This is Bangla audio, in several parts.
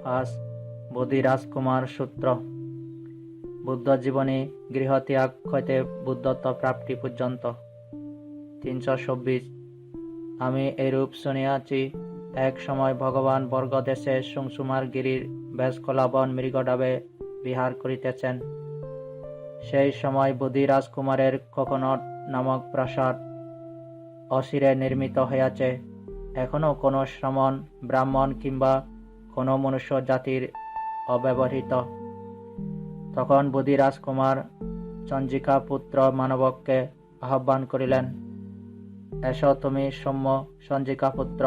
আজ বোধি রাজকুমার সূত্র বুদ্ধ জীবনী গৃহত্যাগ হইতে বুদ্ধত্ব প্রাপ্তি পর্যন্ত 326। আমি এরূপ শুনিয়াছি, এক সময় ভগবান বর্গদেশে সুংসুমার গিরির বেশকলাবন মৃগডাবে বিহার করিতেছেন। সেই সময় বোধি রাজকুমারের কোকনট নামক প্রাসাদ অচিরে নির্মিত হইয়াছে। এখনো কোনো শ্রমণ ব্রাহ্মণ কিংবা কোনো মনুষ্য জাতির অব্যবহৃত। তখন বোধি রাজকুমার চঞ্জিকা পুত্র মানবককে আহ্বান করিলেন, এসো তুমি সৌম্য চঞ্জিকা পুত্র,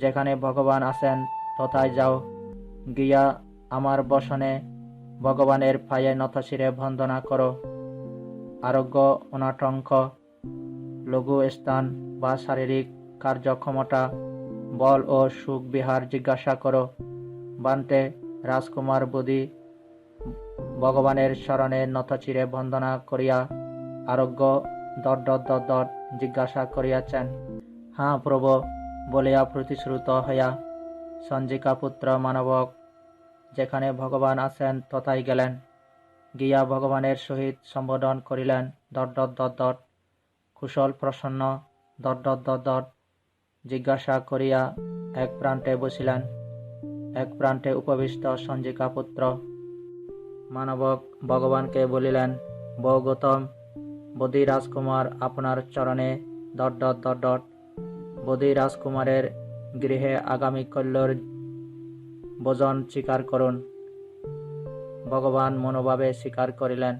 যেখানে ভগবান আছেন তথায় যাও, গিয়া আমার বসনে ভগবানের পায়ে নতশিরে বন্দনা করো। আরোগ্য অনাটঙ্ক লঘু স্থান বা শারীরিক কার্যক্ষমতা বল ও সুখ বিহার জিজ্ঞাসা করো। বান্তে রাজকুমার বোধি ভগবানের শরণে নতচিরে বন্দনা করিয়া আরোগ্য দর জিজ্ঞাসা করিয়াছেন। হ্যাঁ প্রভু বলিয়া প্রতিশ্রুত হইয়া চঞ্জিকা পুত্র মানবক যেখানে ভগবান আছেন তথায় গেলেন। গিয়া ভগবানের সহিত সম্বোধন করিলেন। কুশল প্রসন্ন জিজ্ঞাসা করিয়া এক প্রান্তে বসিলেন। এক প্রান্তে উপবিষ্ট চঞ্জিকা পুত্র মানবক ভগবানকে বলিলেন, বৌ গৌতম, বোধি রাজকুমার আপনার চরণে বোধি রাজকুমারের গৃহে আগামী কল্যর ভোজন স্বীকার করুন। ভগবান মনোভাবে স্বীকার করিলেন।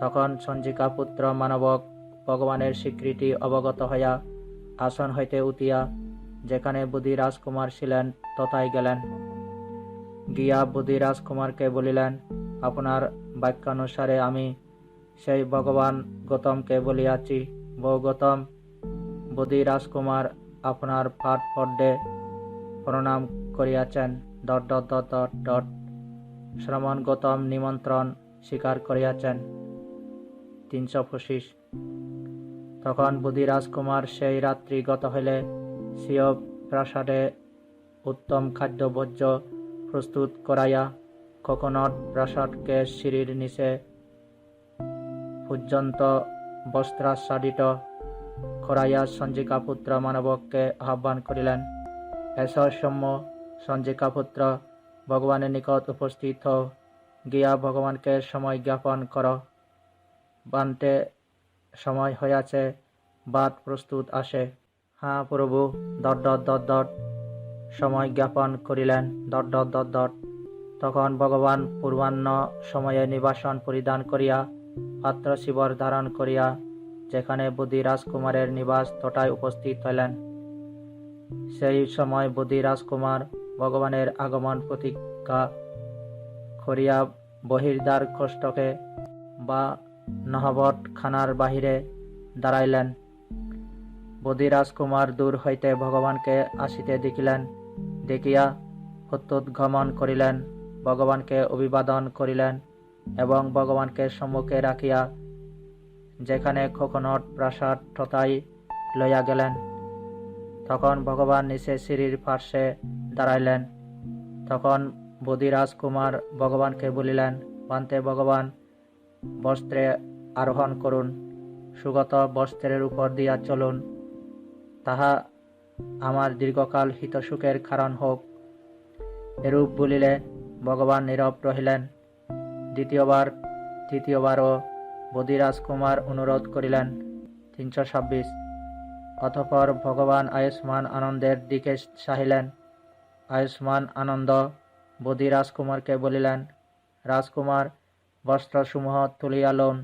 তখন চঞ্জিকা পুত্র মানবক ভগবানের স্বীকৃতি অবগত হইয়া আসন হইতে উঠিয়া যেখানে বোধি রাজকুমার ছিলেন তথায় গেলেন। গিয়া বোধি রাজকুমারকে বলিলেন, আপনার বাক্যানুসারে আমি সেই ভগবান গৌতমকে বলিয়াছি। বৌ গৌতম, বোধি রাজকুমার আপনার পাদ পদ্মে প্রণাম করিয়াছেন। শ্রমণ গৌতম নিমন্ত্রণ স্বীকার করিয়াছেন। 325। তখন বোধি রাজকুমার সেই রাত্রি গত হইলে স্বীয় প্রাসাদে উত্তম খাদ্য ভোজ্য প্রস্তুত করাইয়া কোকনট প্রাসাদকে সিঁড়ির নিচে পর্যন্ত বস্ত্রাচ্ছাদিত করাইয়া চঞ্জিকা পুত্র মানবককে আহ্বান করিলেন, এসো সৌম্য চঞ্জিকা পুত্র, ভগবানের নিকট উপস্থিত হও, গিয়া ভগবানকে সময় জ্ঞাপন কর। বান্তে সময় হইয়াছে, বাদ প্রস্তুত আসে। হ্যাঁ প্রভু সময় জ্ঞাপন করিলেন। তখন ভগবান পূর্বাহ্ন সময়ে নিবাসন পরিধান করিয়া পাত্র শিবর ধারণ করিয়া যেখানে বোধি রাজকুমারের নিবাস তথায় উপস্থিত হইলেন। সেই সময় বোধি রাজকুমার ভগবানের আগমন প্রতীক্ষা করিয়া বহির্দ্বার কষ্টকে বা নহবত খানার বাহিরে দাঁড়াইলেন। বোধি রাজকুমার দূর হইতে ভগবানকে আসিতে দেখিলেন। দেখিয়া প্রত্যুৎগমন করিলেন, ভগবানকে অভিবাদন করিলেন এবং ভগবানকে সম্মুখে রাখিয়া যেখানে কোকনট প্রাসাদ তথায় লইয়া গেলেন। তখন ভগবান নিচে সিঁড়ির পার্শ্বে দাঁড়াইলেন। তখন বোধি রাজকুমার ভগবানকে বলিলেন, বান্তে ভগবান, বস্ত্রে আরোহণ করুন, সুগত বস্ত্রের উপর দিয়া চলুন, তাহা আমার দীর্ঘকাল হিতসুখের কারণ হোক। এরূপ বলিলে ভগবান নীরব রহিলেন। তৃতীয়বারও বোধি রাজকুমার অনুরোধ করিলেন। 326। অতঃপর ভগবান আয়ুষ্মান আনন্দের দিকে চাহিলেন। আয়ুষ্মান আনন্দ বোধি রাজকুমারকে বলিলেন, রাজকুমার, বস্ত্রসমূহ তুলিয়া লউন।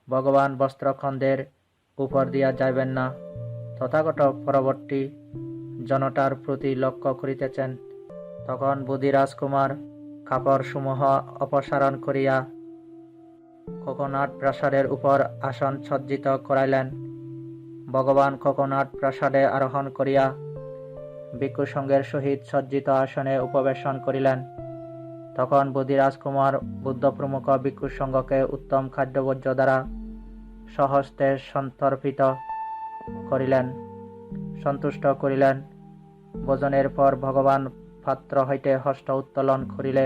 ভগবান বস্ত্রখণ্ডের উপর দিয়া যাইবেন না। তথাগত পরবর্তী জনতার প্রতি লক্ষ্য করিতেছেন। তখন বোধি রাজকুমার কাপড়সমূহ অপসারণ করিয়া কোকনট প্রাসাদের উপর আসন সজ্জিত করাইলেন। ভগবান কোকনট প্রাসাদে আরোহণ করিয়া ভিক্ষু সঙ্গের সহিত সজ্জিত আসনে উপবেশন করিলেন। তখন বোধি রাজকুমার বুদ্ধ প্রমুখ ভিক্ষু সঙ্গকে উত্তম খাদ্যভোজ্য দ্বারা স্বহস্তে সন্তর্পিত করিলেন, সন্তুষ্ট করিলেন। ভোজনের পর ভগবান পাত্র হইতে হস্ত উত্তোলন করিলে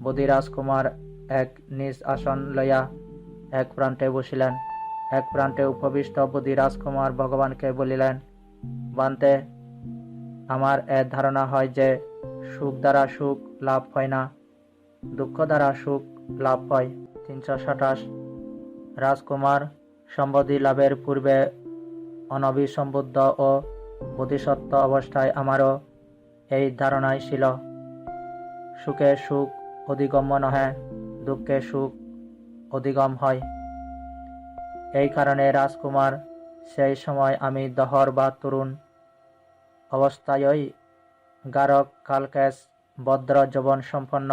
বোধিরাজকুমার এক নিজ আসন লইয়া এক প্রান্তে বসিলেন। এক প্রান্তে উপবিষ্ট বোধিরাজকুমার ভগবানকে বলিলেন, বান্তে, আমার ধারণা হয় যে সুখ দ্বারা সুখ লাভ হয় না, দুঃখ দ্বারা সুখ লাভ হয়। 327 রাজকুমার সম্বোধি লাভের পূর্বে অনভিসম্বুদ্ধ ও বোধিসত্ত্ব অবস্থায় আমারও এই ধারণাই ছিল। সুখে সুখ অধিগম্য নহে, দুঃখে সুখ অধিগম হয়। এই কারণে রাজকুমার, সেই সময় আমি দহর বা তরুণ অবস্থায়ই গারক কালকেশ ভদ্র যৌবন সম্পন্ন,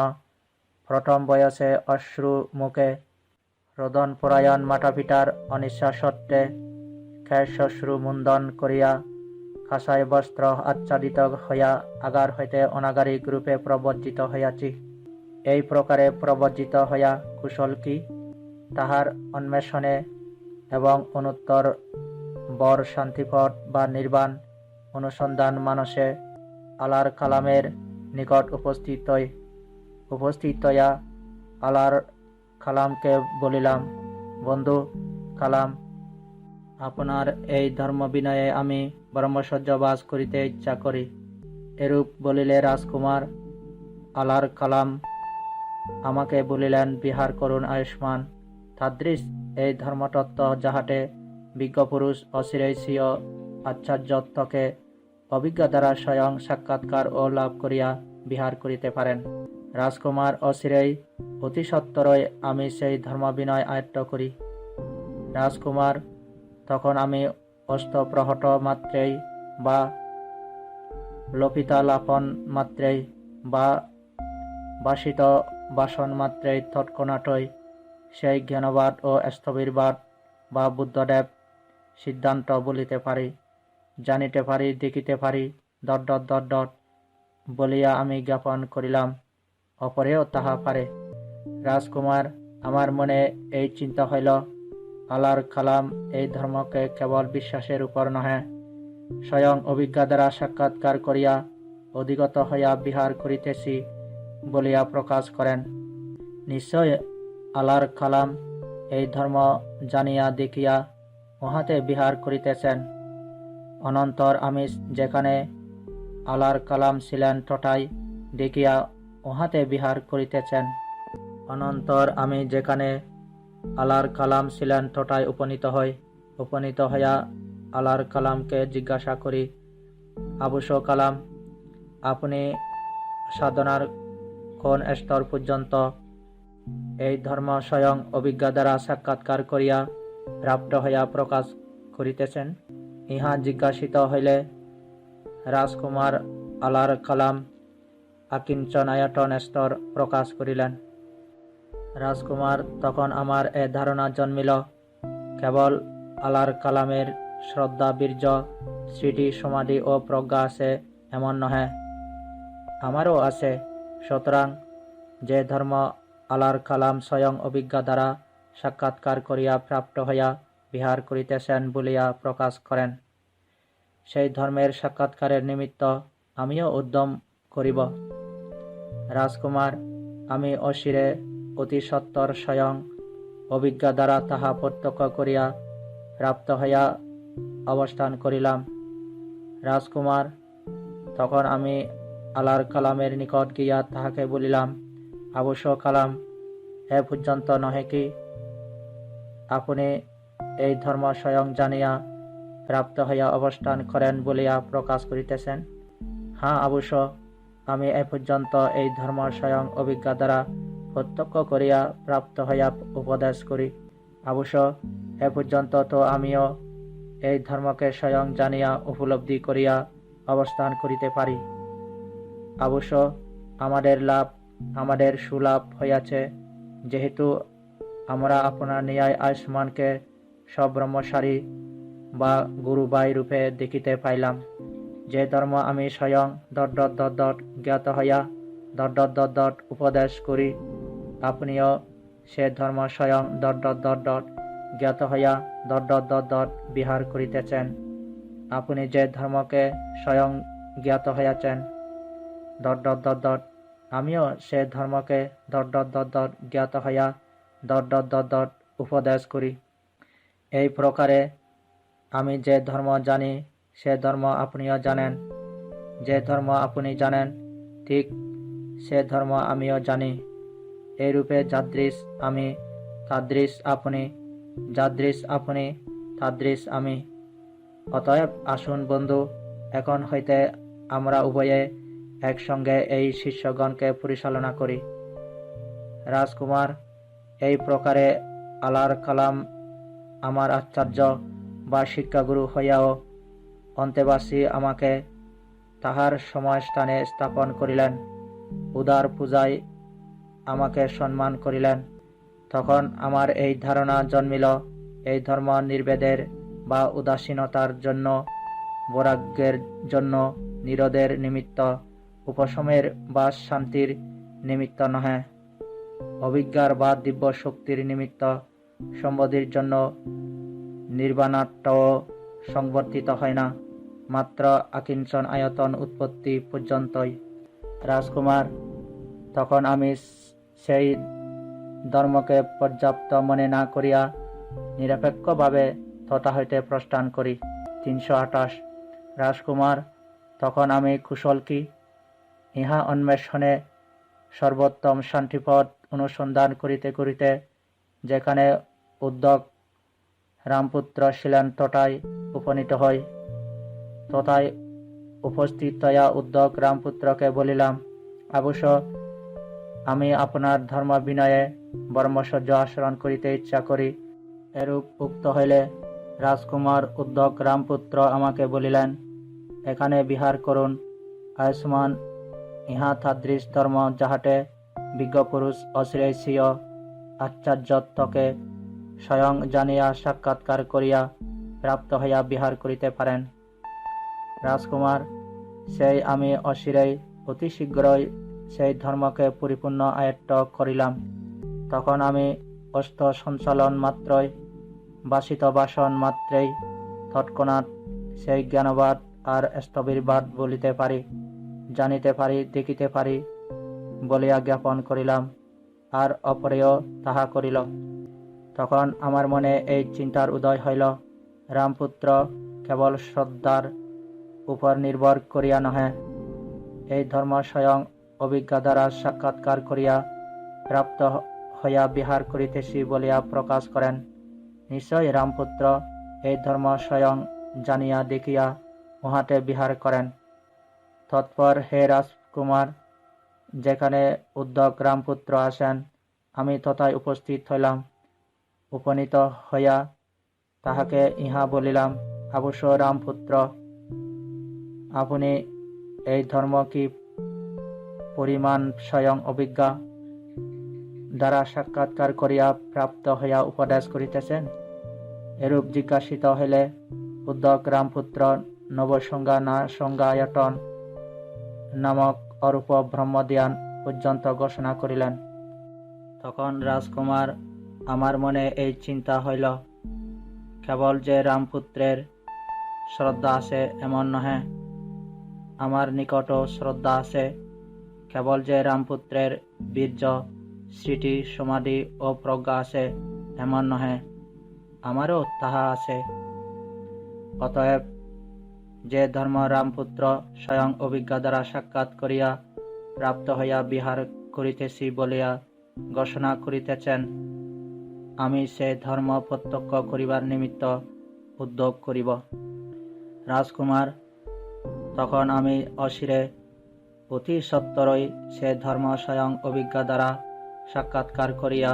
প্রথম বয়সে অশ্রু মুখে রোদন পরায়ণ মাতাপিতার অনিচ্ছা সত্ত্বে কেশ অশ্রু মুন্দন করিয়া কাঁসাই বস্ত্র আচ্ছাদিত হইয়া আগার হইতে অনাগারিক রূপে প্রবর্জিত হইয়াছি। এই প্রকারে প্রবর্জিত হইয়া কুশল কি, তাহার অন্বেষণে এবং অনুত্তর বর শান্তিপদ বা নির্বাণ অনুসন্ধান মানসে আলার কালামের নিকট উপস্থিত হইয়া আলার কালামকে বলিলাম, বন্ধু কালাম, আপনার এই ধর্ম বিনয়ে আমি ব্রহ্মচর্য বাস করিতে ইচ্ছা করি। এরূপ বলিলে রাজকুমার আলার কালাম আমাকে বলিলেন, বিহার করুন আয়ুষ্মান। তাদৃশ এই ধর্মতত্ত্ব যাহাতে বিজ্ঞ পুরুষ অচিরেই স্বীয় আচার্যত্বকে অভিজ্ঞ দ্বারা স্বয়ং সাক্ষাৎকার ও লাভ করিয়া বিহার করিতে পারেন। রাজকুমার অচিরেই অতি সত্বরই আমি সেই ধর্মবিনয় আয়ত্ত করি। রাজকুমার, তখন আমি অস্তপ্রহট মাত্রেই বা লোপিতালাপন মাত্রেই বা বাসিত বাসন মাত্রেই তৎক্ষণাৎই সেই জ্ঞানবাদ ও স্থবিরবাদ বা বুদ্ধদেব সিদ্ধান্ত বলিতে পারি, জানিতে পারি, দেখিতে পারি, ... বলিয়া আমি জ্ঞাপন করিলাম, অপরেও তাহা পারে। রাজকুমার, আমার মনে এই চিন্তা হইল, আলার কালাম এই ধর্মকে কেবল বিশ্বাসের উপর নহে, স্বয়ং অভিজ্ঞতা দ্বারা সাক্ষাৎকার করিয়া অধিগত হইয়া বিহার করিতেছি বলিয়া প্রকাশ করেন। নিশ্চয় আলার কালাম এই ধর্ম জানিয়া দেখিয়া উহাতে বিহার করিতেছেন। অনন্তর আমি যেখানে আলার কালাম ছিলেন তথায় দেখিয়া উহাতে বিহার করিতেছেন। অনন্তর আমি যেখানে আলার কালাম ছিলেন তথায় উপনীত হইয়া আলার কালামকে জিজ্ঞাসা করি, আবুস কালাম, আপনি সাধনার কোন স্তর পর্যন্ত এই ধর্ম স্বয়ং অভিজ্ঞতা দ্বারা সাক্ষাৎকার করিয়া প্রাপ্ত হইয়া প্রকাশ করিতেছেন? ইহা জিজ্ঞাসিত হইলে রাজকুমার আলার কালাম আকিঞ্চনায়তন স্তর প্রকাশ করিলেন। রাজকুমার, তখন আমার এ ধারণা জন্মিল, কেবল আলার কালামের শ্রদ্ধা, বীর্য, স্মৃতি, সমাধি ও প্রজ্ঞা আছে এমন নহে, আমারও আছে। সুতরাং যে ধর্ম আলার কালাম স্বয়ং অভিজ্ঞতা দ্বারা সাক্ষাৎকার করিয়া প্রাপ্ত হইয়া বিহার করিতেছেন বলিয়া প্রকাশ করেন, সেই ধর্মের সাক্ষাৎকারের নিমিত্ত আমিও উদ্যম করিব। রাজকুমার, আমি অচিরে অতি সত্বর স্বয়ং অভিজ্ঞতা দ্বারা তাহা প্রত্যক্ষ করিয়া প্রাপ্ত হইয়া অবস্থান করিলাম। রাজকুমার, তখন আমি আলার কালামের নিকট গিয়া তাহাকে বলিলাম, আবুস কালাম, এ পর্যন্ত নহে কি আপনি এই ধর্ম স্বয়ং জানিয়া প্রাপ্ত হইয়া অবস্থান করেন বলিয়া প্রকাশ করিতেছেন? হ্যাঁ আবুস, আমি এ পর্যন্ত এই ধর্ম স্বয়ং অভিজ্ঞতা দ্বারা প্রত্যক্ষ করিয়া প্রাপ্ত হইয়া উপদেশ করি। আবুস, এ পর্যন্ত তো আমিও এই ধর্মকে স্বয়ং জানিয়া উপলব্ধি করিয়া অবস্থান করিতে পারি। আবুস, আমাদের সুলাভ হইয়াছে, যেহেতু আমরা আপনার ন্যায় আয়ুষ্মানকে সব্রহ্মচারী বা গুরুবাই রূপে দেখিতে পাইলাম। যে ধর্ম আমি স্বয়ং ... জ্ঞাত হইয়া ... উপদেশ করি, আপনিও সে ধর্ম স্বয়ং ... জ্ঞাত হইয়া ... বিহার করিতেছেন। আপনি যে ধর্মকে স্বয়ং জ্ঞাত হইয়াছেন ডট ডট ডট ডট আমিও সে ধর্মকে ডট ডট ডট ডট জ্ঞাত হইয়া ডট ডট ডট ডট উপদেশ করি। এই প্রকারে আমি যে ধর্ম জানি সে ধর্ম আপনিও জানেন, যে ধর্ম আপনি জানেন ঠিক সে ধর্ম আমিও জানি। এইরূপে যাদৃশ আমি তাদৃশ আপনি, যাদৃশ আপনি তাদৃশ আমি। অতএব আসুন বন্ধু, এখন হইতে আমরা উভয়ে একসঙ্গে এই শিষ্যগণকে পরিচালনা করি। রাজকুমার এই প্রকারে আলার কালাম আমার আচার্য বা শিক্ষাগুরু হইয়াও অন্তেবাসী আমাকে তাহার সময়স্থানে স্থাপন করিলেন, উদার পূজায় আমাকে সম্মান করিলেন। তখন আমার এই ধারণা জন্মিল, এই ধর্ম নির্ভেদের বা উদাসীনতার জন্য, বৈরাগ্যের জন্য, নিরোধের নিমিত্ত, উপশমের বা শান্তির নিমিত্ত নহে, অভিজ্ঞার বা দিব্য শক্তির নিমিত্ত, সম্বোধির জন্য নির্বাণাট্যও সংবর্তিত হয় না, মাত্র আকিঞ্চন আয়তন উৎপত্তি পর্যন্তই। রাজকুমার তখন আমি সেই ধর্মকে পর্যাপ্ত মনে না করিয়া নিরপেক্ষভাবে তথা হইতে প্রস্থান করি। 328। রাজকুমার তখন আমি কুশল কি? ইহা অন্বেষণে সর্বোত্তম শান্তিপথ অনুসন্ধান করিতে করিতে যেখানে উদ্যোগ রামপুত্র ছিলেন তথায় উপনীত হই। তথায় উপস্থিত হইয়া উদ্যোগ রামপুত্রকে বলিলাম, অবশ্য আমি আপনার ধর্ম বিনয়ে ব্রহ্মচর্য আচরণ করিতে ইচ্ছা করি। এরূপ উক্ত হইলে রাজকুমার উদ্যোগ রামপুত্র আমাকে বলিলেন, এখানে বিহার করুন আয়ুষ্মান, ইহা তাদৃশ ধর্ম যাহাতে বিজ্ঞপুরুষ অশ্রেয়সীয় আচার্যত্বকে স্বয়ং জানিয়া সাক্ষাৎকার করিয়া প্রাপ্ত হইয়া বিহার করিতে পারেন। রাজকুমার সেই আমি অচিরেই অতি শীঘ্রই সেই ধর্মকে পরিপূর্ণ আয়ত্ত করিলাম। তখন আমি অস্ত সঞ্চালন মাত্রই, বাসিত বাসন মাত্রেই তৎক্ষণাৎ সেই জ্ঞানবাদ আর স্থবিরবাদ বলিতে পারি, জানিতে পারি, দেখিতে পারি বলিয়া জ্ঞাপন করিলাম, আর অপরেও তাহা করিল। তখন আমার মনে এই চিন্তার উদয় হইল, রামপুত্র কেবল শ্রদ্ধার উপর নির্ভর করিয়া নহে, এই ধর্ম স্বয়ং অভিজ্ঞা দ্বারা সাক্ষাৎকার করিয়া প্রাপ্ত হইয়া বিহার করিতেছি বলিয়া প্রকাশ করেন। নিশ্চয় রামপুত্র এই ধর্ম স্বয়ং জানিয়া দেখিয়া উহাতে বিহার করেন। তৎপর হে রাজকুমার, যেখানে উদ্যোগ রামপুত্র আসেন আমি তথায় উপস্থিত হইলাম। উপনীত হইয়া তাহাকে ইহা বলিলাম, অবশ্য রামপুত্র, আপনি এই ধর্ম কি পরিমাণ স্বয়ং অভিজ্ঞা দ্বারা সাক্ষাৎকার করিয়া প্রাপ্ত হইয়া উপদেশ করিতেছেন? এরূপ জিজ্ঞাসিত হইলে উদ্যোগ রামপুত্র নবসংজ্ঞা না সংজ্ঞায়তন নামক অরূপ ব্রহ্মধ্যান পর্যন্ত ঘোষণা করিলেন। তখন রাজকুমার আমার মনে এই চিন্তা হইল, কেবল যে রামপুত্রের শ্রদ্ধা আছে এমন নহে, আমার নিকটও শ্রদ্ধা আছে। কেবল যে রামপুত্রের বীর্য, স্মৃতি, সমাধি ও প্রজ্ঞা আছে এমন নহে, আমারও তাহা আছে। অতএব যে ধর্ম রামপুত্র স্বয়ং অভিজ্ঞা দ্বারা সাক্ষাৎ করিয়া প্রাপ্ত হইয়া বিহার করিতেছি বলিয়া ঘোষণা করিতেছেন, আমি সে ধর্ম প্রত্যক্ষ করিবার নিমিত্ত উদ্যোগ করিব। রাজকুমার তখন আমি অচিরে অতি সত্বরই সে ধর্ম স্বয়ং অভিজ্ঞা দ্বারা সাক্ষাৎকার করিয়া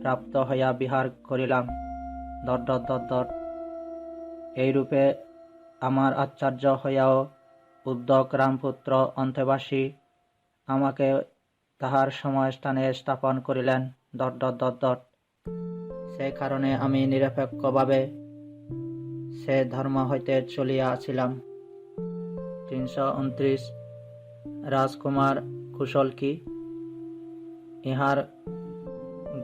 প্রাপ্ত হইয়া বিহার করিলাম। দট দট দট দট এইরূপে আমার আচার্য হইয়াও উদ্যোগ রামপুত্র অন্তেবাসী আমাকে তাহার সময়স্থানে স্থাপন করিলেন। ডট ডট ডট ডট সেই কারণে আমি নিরপেক্ষভাবে সে ধর্ম হইতে চলিয়া আছিলাম। 329। রাজকুমার কুশল কি? ইহার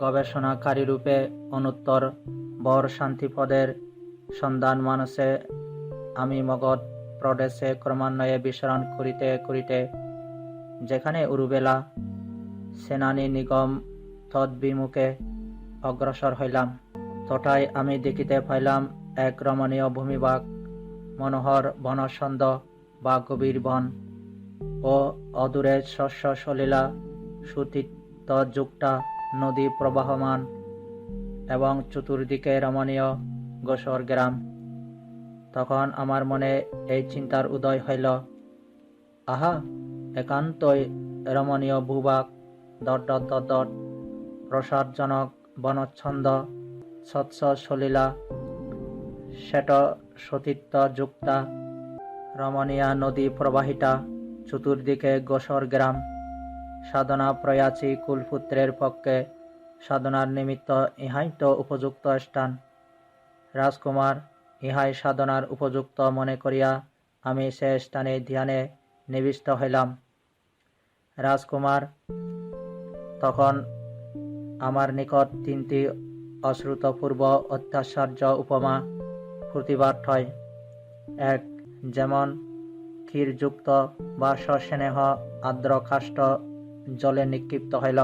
গবেষণাকারী রূপে অনুত্তর বর শান্তিপদের সন্ধান মানসে আমি মগধ প্রদেশে ক্রমান্বয়ে বিচরণ করিতে করিতে যেখানে উরুবেলা সেনানী নিগম তদ্বিমুখে অগ্রসর হইলাম, তথায় আমি দেখিতে পাইলাম এক রমণীয় ভূমিভাগ, মনোহর বনছন্দ বা গভীর বন ও অদূরে শস্য সলিলা সুতীর্থযুক্তা নদী প্রবাহমান এবং চতুর্দিকে রমণীয় গোসর গ্রাম। তখন আমার মনে এই চিন্তার উদয় হইল, আহা, একান্তই রমণীয় ভূভাগ, প্রসাদজনক বনচ্ছন্দ, স্বচ্ছ সলিলা শ্বেত সতীর্থযুক্তা রমণীয়া নদী প্রবাহিতা, চতুর্দিকে গোসর গ্রাম। সাধনা প্রয়াসী কুলপুত্রের পক্ষে সাধনার নিমিত্ত ইহাই তো উপযুক্ত স্থান। রাজকুমার, ইহাই সাধনার উপযুক্ত মনে করিয়া আমি সে স্থানে ধ্যানে নিবিষ্ট হইলাম। রাজকুমার, তখন আমার নিকট তিনটি অশ্রুতপূর্ব অত্যাশ্চর্য উপমা প্রতিভাত হয়। এক, যেমন ক্ষীরযুক্ত বা সস্নেহ আর্দ্র কাষ্ঠ জলে নিক্ষিপ্ত হইল,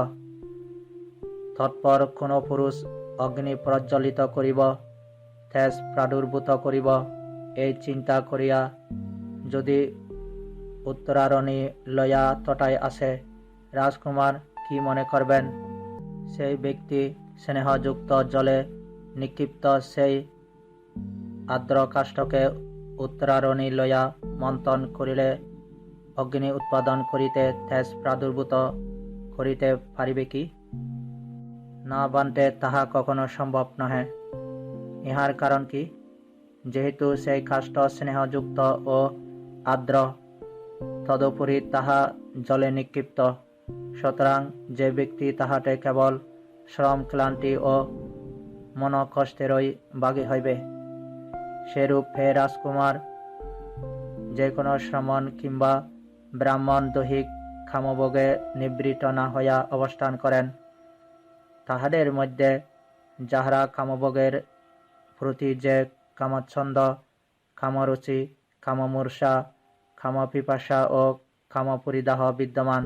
তৎপর কোন পুরুষ অগ্নি প্রজ্বলিত করিব, তেজ প্রাদুর্ভূত করিব, এই চিন্তা করিয়া যদি উত্তরারণী লয়া তটায় আসে, রাজকুমার কি মনে করবেন? সেই ব্যক্তি স্নেহযুক্ত জলে নিক্ষিপ্ত সেই আর্দ্র কাষ্ঠকে উত্তরারণী লয়া মন্থন করিলে অগ্নি উৎপাদন করিতে, তেজ প্রাদুর্ভূত করিতে পারিবে কি? না বান্তে তাহা কখনো সম্ভব নহে। ইহার কারণ কি? যেহেতু সেই কাষ্ঠ স্নেহযুক্ত ও আর্দ্র, তদুপরি তাহা জলে নিক্ষিপ্ত, সুতরাং যে ব্যক্তি তাহাতে কেবল শ্রম ক্লান্তি ও মনোকষ্টেরই ভাগী হইবে। সেরূপ হে রাজকুমার, যে কোনো শ্রমণ কিংবা ব্রাহ্মণ দৈহিক কামভোগে নিবৃত্ত না হইয়া অবস্থান করেন, তাহাদের মধ্যে যাহারা কামভোগের প্রতি যে কামচ্ছন্দ, কামরুচি, কামমূর্ছা, কামপিপাসা ও কামপরিদাহ বিদ্যমান,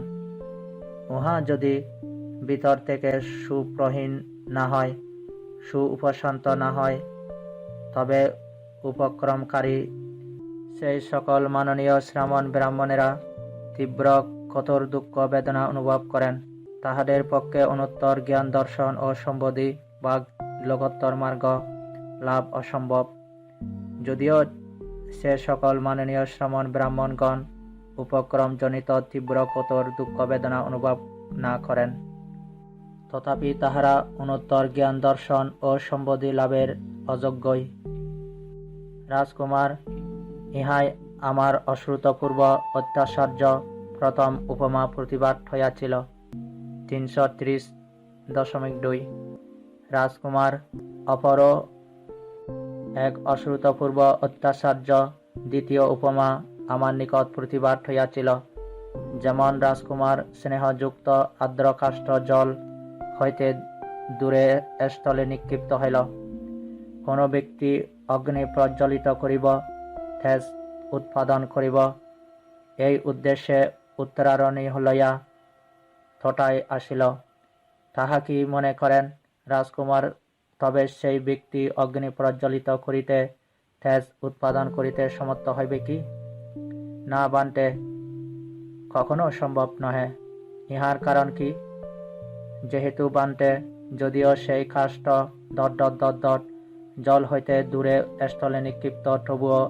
উহা যদি ভিতর থেকে সুপ্রহীন না হয়, উপশান্ত না হয়, তবে উপক্রমকারী সেই সকল মাননীয় শ্রামণ ব্রাহ্মণেরা তীব্র কঠোর দুঃখ বেদনা অনুভব করেন। তাহাদের পক্ষে অনুত্তর জ্ঞান দর্শন ও সম্বোধি বা লোকোত্তর মার্গ লাভ অসম্ভব। যদিও সে সকল মাননীয় শ্রমণ ব্রাহ্মণগণ উপক্রমজনিত তীব্র কঠোর দুঃখ বেদনা অনুভব না করেন, তথাপি তাহারা অনুত্তর জ্ঞান দর্শন ও সম্বোধি লাভের অযোগ্যই। রাজকুমার, ইহাই আমার অশ্রুতপূর্ব অত্যাশ্চর্য প্রথম উপমা প্রতিভাত হইয়াছিল। 330.2 রাজকুমার, অপর এক অশ্রুতপূর্ব অত্যাশ্চর্য দ্বিতীয় উপমা আমার নিকট প্রতিভাত হইয়াছিল। যেমন রাজকুমার স্নেহযুক্ত আর্দ্র কাষ্ঠ জল হইতে দূরে স্থলে নিক্ষিপ্ত হইল। কোন ব্যক্তি অগ্নি প্রজ্বলিত করিব, তেজ উৎপাদন করিব, এই উদ্দেশ্যে উত্তরারণী লইয়া তটায় আসিল, তাহা কি মনে করেন রাজকুমার? তবে সেই ব্যক্তি অগ্নি প্রজ্বলিত করিতে, তেজ উৎপাদন করিতে সমর্থ হইবে কি? না বান্তে কখনো সম্ভব নহে। ইহার কারণ কি? যেহেতু বান্তে যদিও সেই কাষ্ঠ জল হইতে দূরে স্থলে নিক্ষিপ্ত, তবুও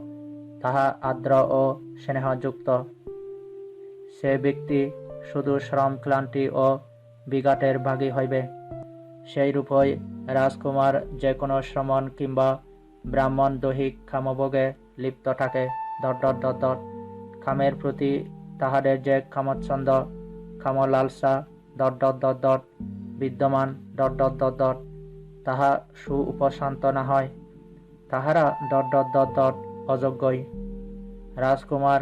তাহা আর্দ্র ও স্নেহযুক্ত। সে ব্যক্তি শুধু শ্রম ক্লান্তি ও বিঘাতের ভাগী হইবে। সেই রূপই রাজকুমার যে কোনো শ্রমণ কিংবা ব্রাহ্মণ দৈহিক কামভোগে লিপ্ত থাকে, কামের প্রতি তাহাদের যে কামচ্ছন্দ, কামলালসা বিদ্যমান, তাহা উপশান্ত না হয়, তাহারা অযোগ্যই। রাজকুমার,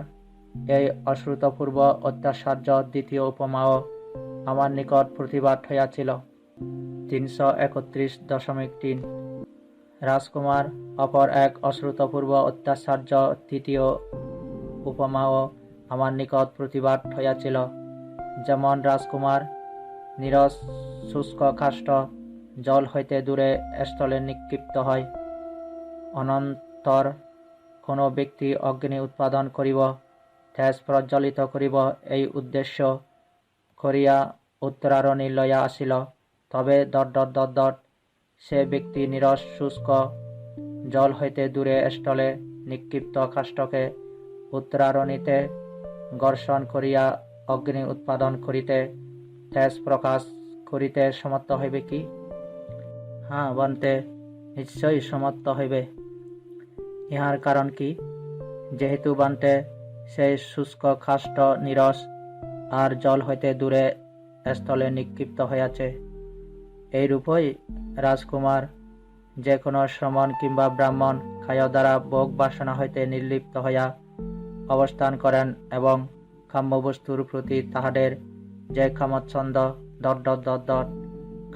এই অশ্রুতপূর্ব অত্যাশ্চর্য দ্বিতীয় উপমাও আমার নিকট প্রতিভাত হইয়াছিল। 331.3 রাজকুমার, অপর এক অশ্রুতপূর্ব অত্যাশ্চর্য তৃতীয় উপমাও আমার নিকট প্রতিভাত হইয়াছিল। যেমন রাজকুমার নীরস শুষ্ক কাষ্ঠ জল হইতে দূরে স্থলে নিক্ষিপ্ত হয়। অনন্তর কোনো ব্যক্তি অগ্নি উৎপাদন করিব, তেজ প্রজ্বলিত করিব, এই উদ্দেশ্য করিয়া উত্তরারণি লইয়া আসিল। তবে সে ব্যক্তি নীরস শুষ্ক জল হইতে দূরে স্থলে নিক্ষিপ্ত কাষ্ঠকে উত্তরারণিতে ঘর্ষণ করিয়া অগ্নি উৎপাদন করিতে, তেজ প্রকাশ করিতে সমর্থ হইবে কি? হ্যাঁ বন্তে, নিশ্চয়ই সমর্থ হইবে। ইহার কারণ কি? যেহেতু বান্তে সেই শুষ্ক কাষ্ঠ নীরস আর জল হইতে দূরে স্থলে নিক্ষিপ্ত হইয়াছে। এইরূপই রাজকুমার যে কোনো শ্রমণ কিংবা ব্রাহ্মণ খায় দ্বারা ভোগ বাসনা হইতে নির্লিপ্ত হইয়া অবস্থান করেন এবং কাম্যবস্তুর প্রতি তাহাদের যে কামচ্ছন্দ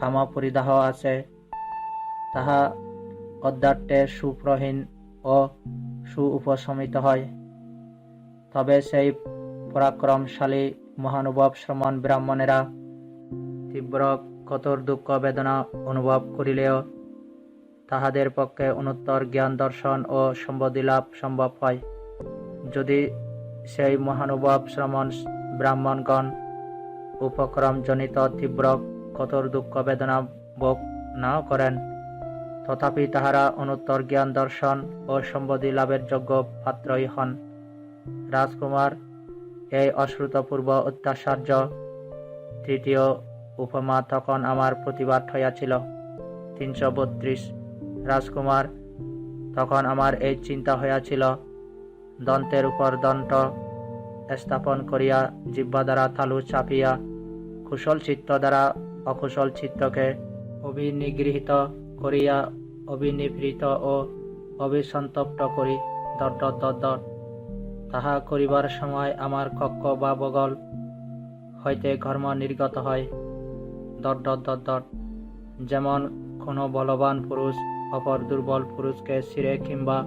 কাম পরিদাহ আছে, তাহা অধ্যাত্মে সুপ্রহীন ও সুউপশমিত হয়। তবে সেই পরাক্রমশালী মহানুভব শ্রমণ ব্রাহ্মণেরা তীব্র কঠোর দুঃখ বেদনা অনুভব করিলেও তাহাদের পক্ষে অনুত্তর জ্ঞান দর্শন ও সম্বোধি লাভ সম্ভব হয়। যদি সেই মহানুভব শ্রমণ ব্রাহ্মণগণ উপক্রম জনিত তীব্র কঠোর দুঃখ বেদনা ভোগ না করেন, তথাপি তাহারা অনুত্তর জ্ঞান দর্শন ও সম্বোধি লাভের যোগ্য পাত্রই হন। রাজকুমার, এই অশ্রুতপূর্ব অত্যাচার্য তৃতীয় উপমা তখন আমার প্রতিবাদ হইয়াছিল। 332। রাজকুমার, তখন আমার এই চিন্তা হইয়াছিল, দন্তের উপর দন্ত স্থাপন করিয়া জিহ্বা দ্বারা তালু চাপিয়া কুশল চিত্ত দ্বারা অকুশল চিত্তকে অবিনিগৃহীত করিয়া অবিনিবৃত ও অবিসন্তপ্ত করি। তাহা করিবার সময় আমার কক্ষ বা বগল হইতে ঘর্ম নির্গত হয়। যেমন কোনো বলবান পুরুষ অপর দুর্বল পুরুষকে শিরে কিংবা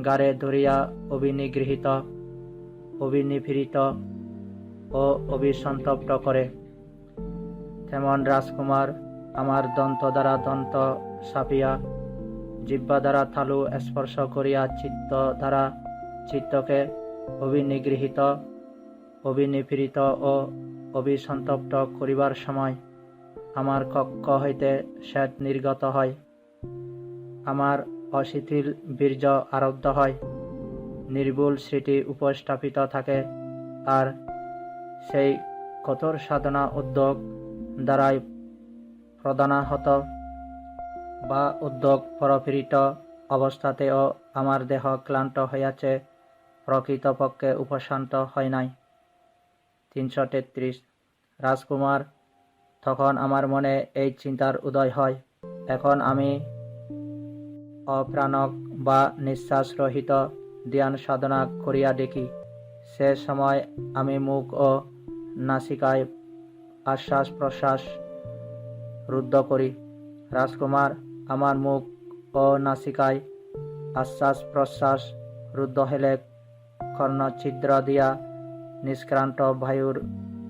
গাড়ে ধরিয়া অবিনিগৃহীত, অবিনিপীড়িত ও অবিসন্তপ্ত করে, তেমন রাজকুমার আমার দন্ত দ্বারা দন্ত চাপিয়া জিহ্বা দ্বারা তালু স্পর্শ করিয়া চিত্ত দ্বারা চিত্তকে অবিনিগৃহীত, অবিনিপীড়িত ও অবিসন্তপ্ত করিবার সময় আমার কক্ষ হইতে শ্বেত নির্গত হয়, আমার অশিথিল বীর্য আরব্ধ হয়, নির্ভুল স্মৃতি উপস্থাপিত থাকে, আর সেই কঠোর সাধনা উদ্যোগ দ্বারাই প্রধানাহত বা উদ্যোগ পরপীড়িত অবস্থাতেও আমার দেহ ক্লান্ত হইয়াছে, প্রকৃতপক্ষে উপশান্ত হয় নাই। 333। রাজকুমার, তখন আমার মনে এই চিন্তার উদয় হয়, এখন আমি অপ্রাণক বা নিঃশ্বাস রহিত ধ্যান সাধনা করিয়া দেখি। সে সময় আমি মুখ ও নাসিকায় আশ্বাস প্রশ্বাস রুদ্ধ করি। রাজকুমার, আমার মুখ ও নাসিকায় আশ্বাস প্রশ্বাস রুদ্ধ হইলে কর্ণছিদ্র দিয়া নিষ্ক্রান্ত বায়ুর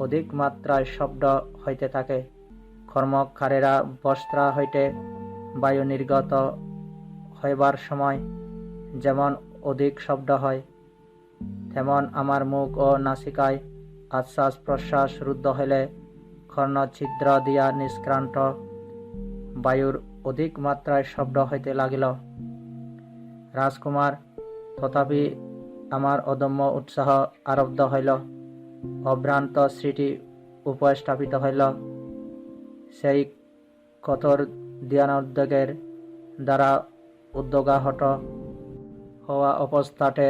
অধিক মাত্রায় শব্দ হইতে থাকে। কর্মকারেরা বস্ত্রা হইতে বায়ু নির্গত হইবার সময় যেমন অধিক শব্দ হয়, তেমন আমার মুখ ও নাসিকায় আশ্বাস প্রশ্বাস রুদ্ধ হইলে কর্ণছিদ্র দিয়া নিষ্ক্রান্ত বায়ুর অধিক মাত্রায় শব্দ হইতে লাগিল। রাজকুমার, তথাপি আমার অদম্য উৎসাহ আরব্ধ হইল, অভ্রান্ত স্মৃতি উপস্থাপিত হইল। সেই কঠোর ধ্যানোদ্যোগের দ্বারা উদ্যোগাহত হওয়া অবস্থাতে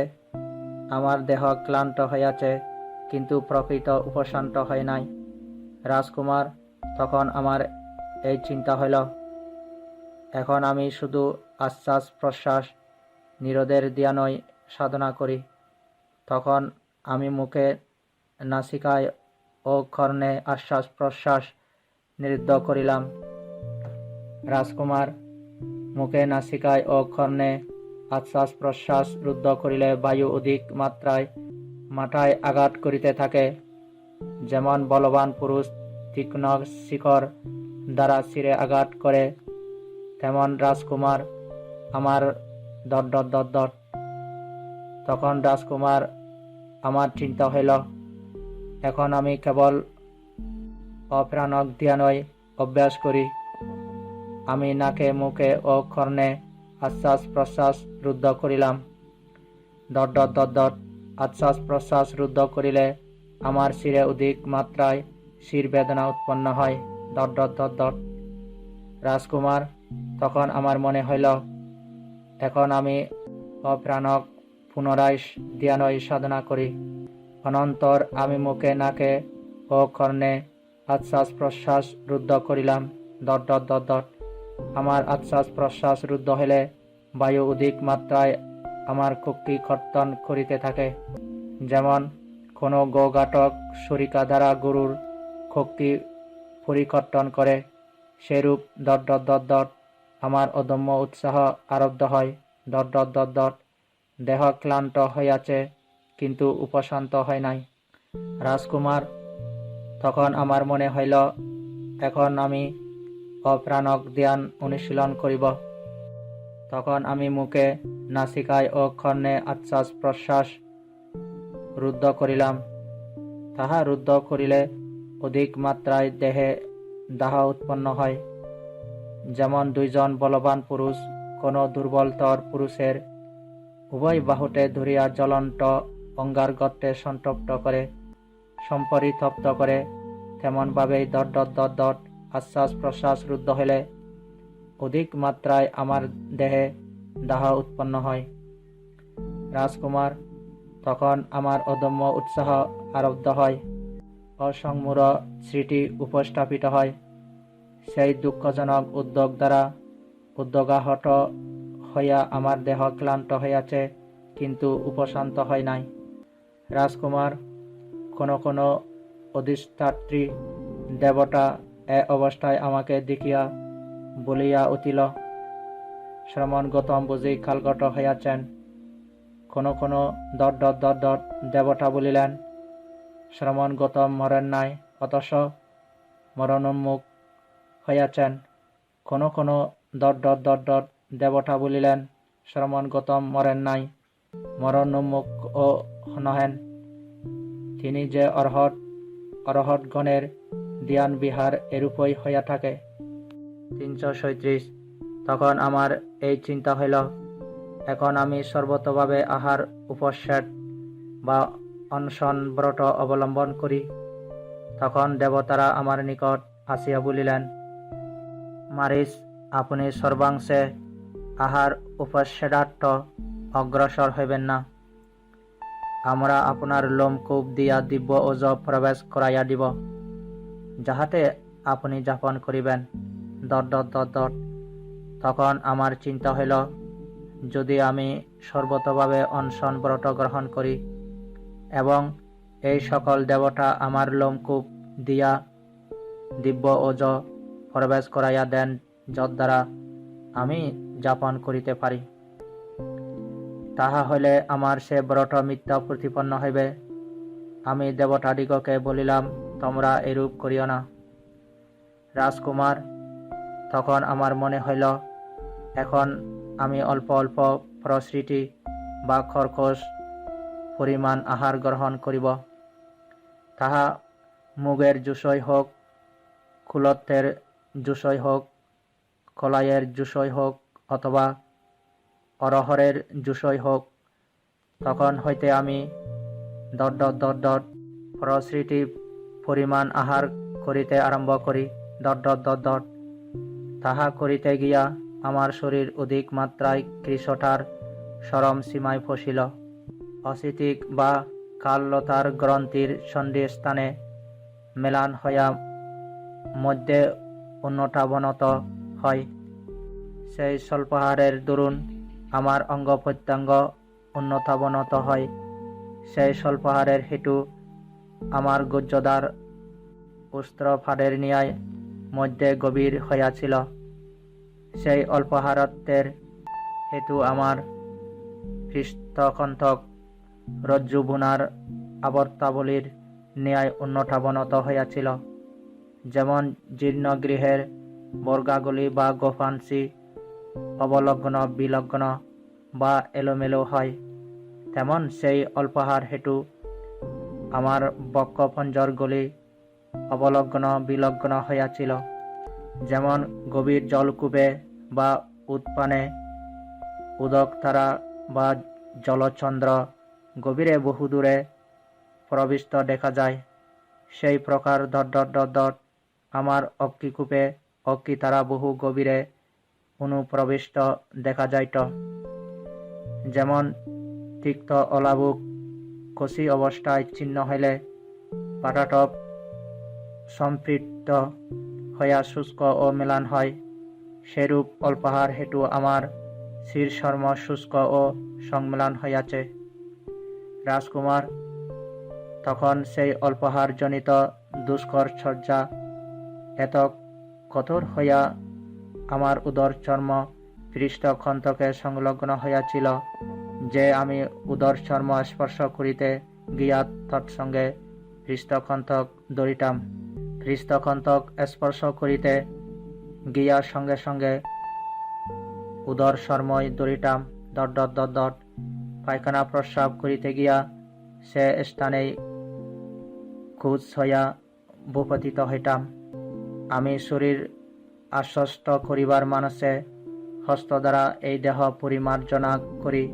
আমার দেহ ক্লান্ত হইয়াছে, কিন্তু প্রকৃত উপশান্ত হয় নাই। রাজকুমার, তখন আমার এই চিন্তা হইল, এখন আমি শুধু আশ্বাস প্রশ্বাস নিরোধের ধ্যানই সাধনা করি। তখন আমি মুখে নাসিকায় ও কর্ণে আশ্বাস প্রশ্বাস নিরুদ্ধ করিলাম। রাজকুমার, মুখে নাসিকায় ও কর্ণে আশ্বাস প্রশ্বাস রুদ্ধ করিলে বায়ু অধিক মাত্রায় মাথায় আঘাত করিতে থাকে, যেমন বলবান পুরুষ তীক্ষ্ণ শিখর দ্বারা শিরে আঘাত করে, তেমন রাজকুমার আমার ডট ডট ডট ডট। তখন রাজকুমার আমার চিন্তা হইল, এখন আমি কেবল অপ্রাণক ধ্যানই অভ্যাস করি। আমি নাকে মুখে ও কর্ণে আশ্বাস প্রশ্বাস রুদ্ধ করিলাম। Dot dot dot dot. আশ্বাস প্রশ্বাস রুদ্ধ করিলে আমার শিরে অধিক মাত্রায় শির বেদনা উৎপন্ন হয়। Dot dot dot dot. Rajkumar, তখন আমার মনে হইল, এখন আমি অপ্রাণক পুনরায় ধ্যানই সাধনা করি। অনন্তর আমি মুখে নাকে ও কর্ণে আশ্বাস প্রশ্বাস রুদ্ধ করিলাম। Dot dot dot dot. আমার আশ্বাস প্রশ্বাস রুদ্ধ হইলে বায়ু অধিক মাত্রায় আমার কক্ষী কর্তন করিতে থাকে, যেমন কোনো গোঘাতক ছুরিকা দ্বারা গরুর কক্ষী পরিকর্তন করে, সেরূপ ডট ডট ডট ডট আমার অদম্য উৎসাহ আরব্ধ হয়। Dot dot dot dot. দেহ ক্লান্ত হইয়াছে, কিন্তু উপশান্ত হয় নাই। রাজকুমার, তখন আমার মনে হইল, এখন আমি অপ্রাণক ধ্যান অনুশীলন করিব। তখন আমি মুখে নাসিকায় ও কর্ণে আশ্বাস প্রশ্বাস রুদ্ধ করিলাম। তাহা রুদ্ধ করিলে অধিক মাত্রায় দেহে দাহ উৎপন্ন হয়, যেমন দুইজন বলবান পুরুষ কোনো দুর্বলতর পুরুষের উভয় বাহুতে ধরিয়া জ্বলন্ত অঙ্গার গর্তে সন্তপ্ত করে সম্পরিতপ্ত করে, তেমনভাবেই ডট ডট ডট ডট আশ্বাস প্রশ্বাস রুদ্ধ হইলে অধিক মাত্রায় আমার দেহে দাহ উৎপন্ন হয়। রাজকুমার, তখন আমার অদম্য উৎসাহ আরব্ধ হয়, অসংমূঢ় স্মৃতি উপস্থাপিত হয়। সেই দুঃখজনক উদ্যোগ দ্বারা উদ্যোগাহত হইয়া আমার দেহ ক্লান্ত হইয়াছে, কিন্তু উপশান্ত হয় নাই। রাজকুমার, কোনো কোনো অধিষ্ঠাত্রী দেবতা এ অবস্থায় আমাকে দেখিয়া বলিয়া উঠিল, শ্রমণ গৌতম বুঝি কালগত হইয়াছেন। কোনো কোনো ডট ডট ডট ডট দেবতা বলিলেন, শ্রমণ গৌতম মরেন নাই, অথচ মরণোন্মুখ হইয়াছেন। কোনো কোনো ডট ডট ডট ডট দেবতা বলিলেন, শ্রমণ গৌতম মরেন নাই, মরণোন্মুখ ও নহেন। তিনি যে অরহৎ, অরহৎগণের ধ্যান বিহার এরূপই হইয়া থাকে। 337। তখন আমার এই চিন্তা হইল, এখন আমি সর্বতভাবে আহার উপসেট বা অনশন ব্রত অবলম্বন করি। তখন দেবতারা আমার নিকট আসিয়া বলিলেন, মারিচ, আপনি সর্বাংশে আহার উপসেদার্থ অগ্রসর হইবেন না। আমরা আপনার লোমকূপ দিয়া দিব্য ওজ প্রবেশ করাইয়া দিব, যাহাতে আপনি যাপন করিবেন। Dot dot dot dot. তখন আমার চিন্তা হইল, যদি আমি সর্বতভাবে অনশন ব্রত গ্রহণ করি এবং এই সকল দেবতা আমার লোমকূপ দিয়া দিব্য ওজ প্রবেশ করাইয়া দেন, যদ্বারা আমি যাপন করিতে পারি, তাহা হইলে আমার সে ব্রত মিথ্যা প্রতিপন্ন হইবে। আমি দেবতাদিগকে বলিলাম, তোমরা এরূপ করিও না। রাজকুমার, তখন আমার মনে হইল, এখন আমি অল্প অল্প প্রসৃতি বা খরখোশ পরিমাণ আহার গ্রহণ করিব। তাহা মুগের জুসই হোক, কুলত্থের জুসই হোক, কলাইয়ের জুসই হোক, অথবা অরহরের জুসই হোক। তখন হইতে আমি ডট ডট ডট ডট প্রসৃতি পরিমাণ আহার করিতে আরম্ভ করি। Dot dot dot dot. তাহা করিতে গিয়া আমার শরীর অধিক মাত্রায় কৃশটার চরম সীমায় ফসিল। অসিতিক বা কাললতার গ্রন্থির সন্ধিস্থানে মেলান হইয়া মধ্যে উন্নতাবনত হয়। সেই স্বল্পাহারের দরুন আমার অঙ্গ প্রত্যঙ্গ উন্নতাবনত হয়। সেই স্বল্পাহারের হেতু আমার গুজ্জদার উস্ত্রফাদের ন্যায় মধ্যে গভীর হইয়াছিল। সেই অল্পাহারত্বের হেতু আমার পৃষ্ঠকণ্ঠক রজ্জুবুনার আবর্তাবলীর ন্যায় উন্নতাবনত হইয়াছিল, যেমন জীর্ণ গৃহের বর্গাগুলি বা গোফাংশী অবলগ্ন বিলগ্ন বা এলোমেলো হয়, তেমন সেই অল্পাহার হেতু আমার বক্ষপঞ্জরগুলি অবলগ্ন বিলগ্ন হইয়াছিল। যেমন গভীর জলকূপে বা উৎপানে উদকতারা বা জলচন্দ্র গভীরে বহুদূরে প্রবিষ্ট দেখা যায়, সেই প্রকার আমার অক্ষিকূপে অক্ষিতারা বহু গভীরে অনুপ্রবিষ্ট দেখা যাইত। যেমন তিক্ত অলাবুক কষি অবস্থায় ছিন্ন হইলে পাটাটপ সম্পৃক্ত হইয়া শুষ্ক ও ম্লান হয়, সেরূপ অল্পাহার হেতু আমার শিরশর্ম শুষ্ক ও সংম্লান হইয়াছে। রাজকুমার, তখন সেই অল্পাহার জনিত দুষ্কর সজ্জা এত কঠোর হইয়া আমার উদর চর্ম পৃষ্ঠ খন্তকে সংলগ্ন হইয়াছিল যে আমি উদর চর্ম স্পর্শ করিতে গিয়া তৎসঙ্গে পৃষ্ঠখন্তক ধরিতাম। পৃষ্ঠখন্তক স্পর্শ করিতে গিয়া সঙ্গে সঙ্গে উদর চর্মই ধরিতাম। পায়খানা প্রস্রাব করিতে গিয়া সে স্থানেই কুচ হইয়া ভূপতিত হইতাম। আমি শরীর আশ্বস্ত করিবার মানসে হস্ত দ্বারা এই দেহ পরিমার্জনা করি।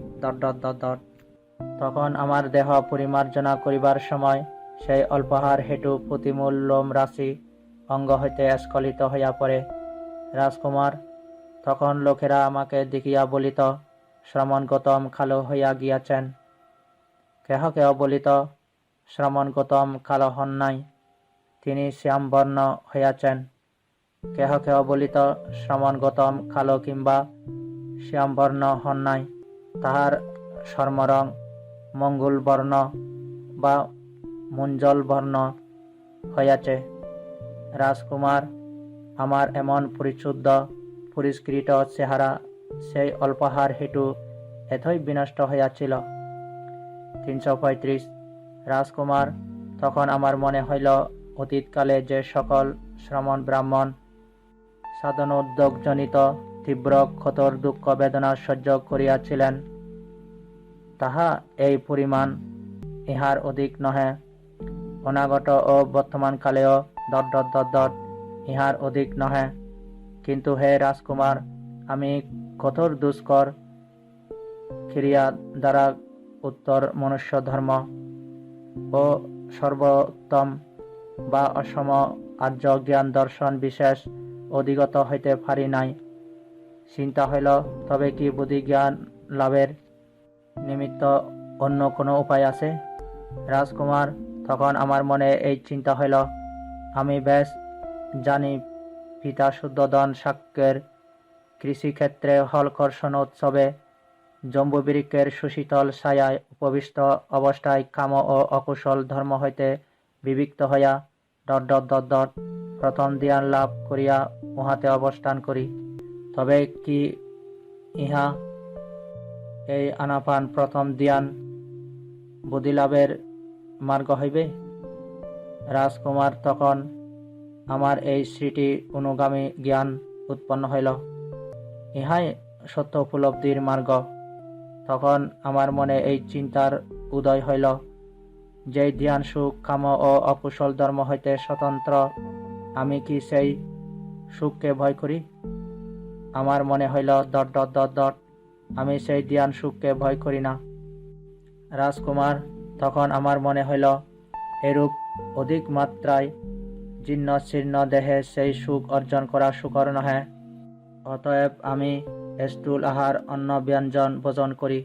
তখন আমার দেহ পরিমার্জনা করিবার সময় সেই অল্পাহার হেতু প্রতিমূল লোম রাশি অঙ্গ হইতে স্খলিত হইয়া পড়ে। রাজকুমার, তখন লোকেরা আমাকে দেখিয়া বলিত, শ্রমণ কালো হইয়া গিয়াছেন। কেহ কেহ বলিত, শ্রমণ কালো হন নাই, তিনি শ্যামবর্ণ হইয়াছেন। কেহ কেহ বলিত, শ্রমণ কালো কিংবা শ্যামবর্ণ হন নাই, তাহার চর্মরং মঙ্গল বর্ণ বা মুঞ্জল বর্ণ হইয়াছে। রাজকুমার, আমার এমন পরিশুদ্ধ পরিষ্কৃত চেহারা সেই অল্পাহার হেতু এতই বিনষ্ট হইয়াছিল। 335। রাজকুমার, তখন আমার মনে হইল অতীতকালে যে সকল শ্রমণ ব্রাহ্মণ সাধনোদ্যোগজনিত তীব্র ক্ষতর দুঃখ বেদনা সহ্য করিয়াছিলেন, তাহা এই পরিমাণ ইহার অধিক নহে। অনাগত ও বর্তমানকালেও ইহার অধিক নহে। কিন্তু হে রাজকুমার, আমি কঠোর দুষ্কর ক্রিয়া দ্বারা উত্তর মনুষ্য ধর্ম ও সর্বোত্তম বা অসম আর্য জ্ঞান দর্শন বিশেষ অধিগত হইতে পারি নাই। চিন্তা হইল, তবে কি বুদ্ধি জ্ঞান লাভের নিমিত্ত অন্য কোনো উপায় আছে? রাজকুমার, তখন আমার মনে এই চিন্তা হইল, আমি বেশ জানি পিতা শুদ্ধোদন শাক্যের কৃষিক্ষেত্রে হলকর্ষণ উৎসবে জম্বুবৃক্ষের সুশীতল ছায়ায় উপবিষ্ট অবস্থায় কাম ও অকুশল ধর্ম হইতে বিবিক্ত হইয়া প্রথম ধ্যান লাভ করিয়া উহাতে অবস্থান করি। তবে কি ইহা এই আনাপান প্রথম ধ্যান বুদ্ধিলাভের মার্গ হইবে? রাজকুমার, তখন আমার এই স্মৃতি অনুগামী জ্ঞান উৎপন্ন হইল, ইহাই সত্য উপলব্ধির মার্গ। তখন আমার মনে এই চিন্তার উদয় হইল, যে ধ্যান সুখ কাম ও অকুশল ধর্ম হইতে স্বতন্ত্র, আমি কি সেই সুখকে ভয় করি? আমার মনে হইল আমি সেই ধ্যান সুখকে ভয় করি না। রাজকুমার, তখন আমার মনে হইল, এরূপ অধিক মাত্রায় জীর্ণ শীর্ণ দেহে সেই সুখ অর্জন করা সুকর নহে। অতএব আমি স্থূল আহার অন্ন ব্যঞ্জন ভোজন করি।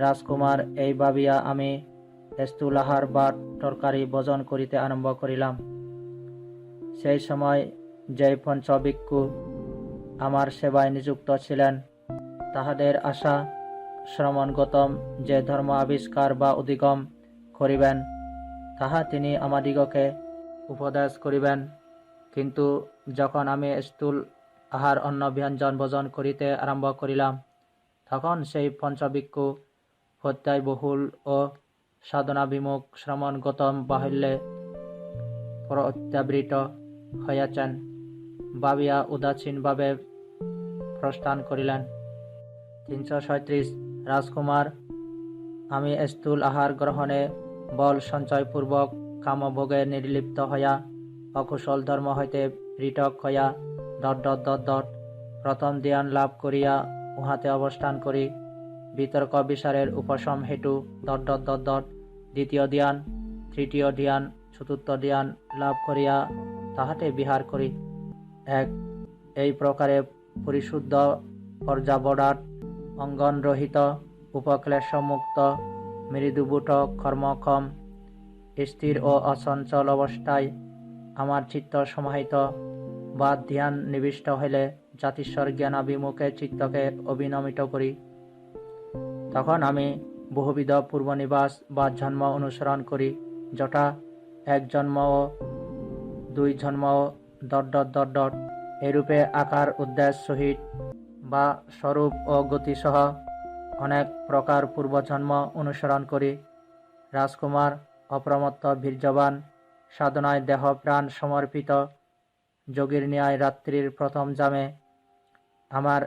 রাজকুমার, এই ভাবিয়া আমি স্থূল আহার বা তরকারি ভোজন করিতে আরম্ভ করিলাম। সেই সময় যে পঞ্চভিক্ষু আমার সেবায় নিযুক্ত ছিলেন, তাহাদের আশা শ্রমণগতম যে ধর্ম আবিষ্কার বা অধিগম করিবেন, তাহা তিনি আমাদিগকে উপদেশ করিবেন। কিন্তু যখন আমি স্থূল আহার অন্ন ব্যঞ্জন ভোজন করিতে আরম্ভ করিলাম, তখন সেই পঞ্চভিক্ষু প্রত্যয়বহুল ও সাধনা বিমুখ শ্রমণ গৌতম বাহুল্যে প্রত্যাবৃত হইয়াছেন, ভাবিয়া উদাসীনভাবে প্রস্থান করিলেন। 337 রাজকুমার, আমি স্থূল আহার গ্রহণে বল সঞ্চয়পূর্বক কামভোগে নির্লিপ্ত হইয়া অকুশল ধর্ম হইতে পৃথক হইয়া ... প্রথম ধ্যান লাভ করিয়া উহাতে অবস্থান করি, বিতর্ক বিচারের উপশম হেতু ... দ্বিতীয় ধ্যান, তৃতীয় ধ্যান, চতুর্থ ধ্যান লাভ করিয়া তাহাতে বিহার করি। এই প্রকারে পরিশুদ্ধ পর্যাবদাত অঙ্গন রহিত উপক্লেশ মুক্ত মৃদুবুট কর্মক্ষম স্থির ও অচঞ্চল অবস্থায় আমার চিত্ত সমাহিত বা ধ্যান নিবিষ্ট হইলে জাতিস্বর জ্ঞানাভিমুখে চিত্তকে অভিনমিত করি। তখন আমি বহুবিধ পূর্বনিবাস বা জন্ম অনুসরণ করি, যথা 1 জন্ম ও 2 জন্ম ও ... এরূপে আকার উদ্দেশ্য সহিত বা স্বরূপ ও গতিসহ অনেক প্রকার পূর্বজন্ম অনুসরণ করি। রাজকুমার, অপ্রমত্ত বীর্যবান সাধনায় দেহ প্রাণ সমর্পিত যোগীর ন্যায় রাত্রির প্রথম জামে আমার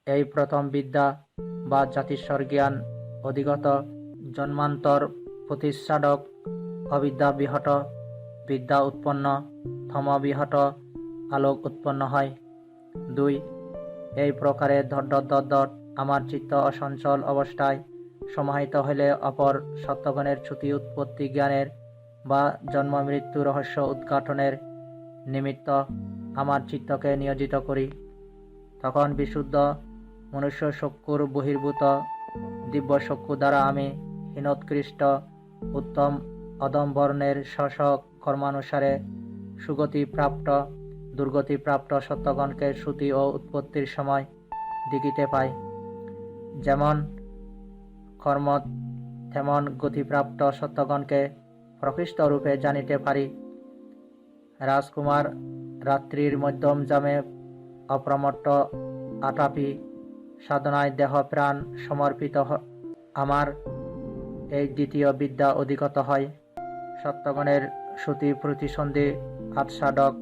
এই প্রথম বিদ্যা বা জাতিস্বর জ্ঞান অধিগত জন্মান্তর প্রতিষ্ঠাদক অবিদ্যা বিহত বিদ্যা উৎপন্ন, থম বিহত আলোক উৎপন্ন হয়। 2 এই প্রকারে ... আমার চিত্ত অসঞ্চল অবস্থায় সমাহিত হইলে অপর সত্যগণের চ্যুতি উৎপত্তি জ্ঞানের বা জন্ম মৃত্যু রহস্য উদ্ঘাটনের নিমিত্ত আমার চিত্তকে নিয়োজিত করি। তখন বিশুদ্ধ মনুষ্য চক্ষুর বহির্ভূত দিব্য চক্ষু দ্বারা আমি হীনোৎকৃষ্ট উত্তম অধম বর্ণের স্ব কর্মানুসারে সুগতিপ্রাপ্ত দুর্গতিপ্রাপ্ত সত্যগণকে শ্রুতি ও উৎপত্তির সময় দেখিতে পাই। যেমন কর্ম তেমন গতিপ্রাপ্ত সত্যগণকে প্রকৃষ্ট রূপে জানিতে পারি। রাজকুমার, রাত্রির মধ্যম জামে অপ্রমত্ত আতাপি সাধনায় দেহ প্রাণ সমর্পিত আমার এই দ্বিতীয় বিদ্যা অধিগত হয়। সত্যগণের শ্রুতি প্রতিসন্ধি আচ্ছাদক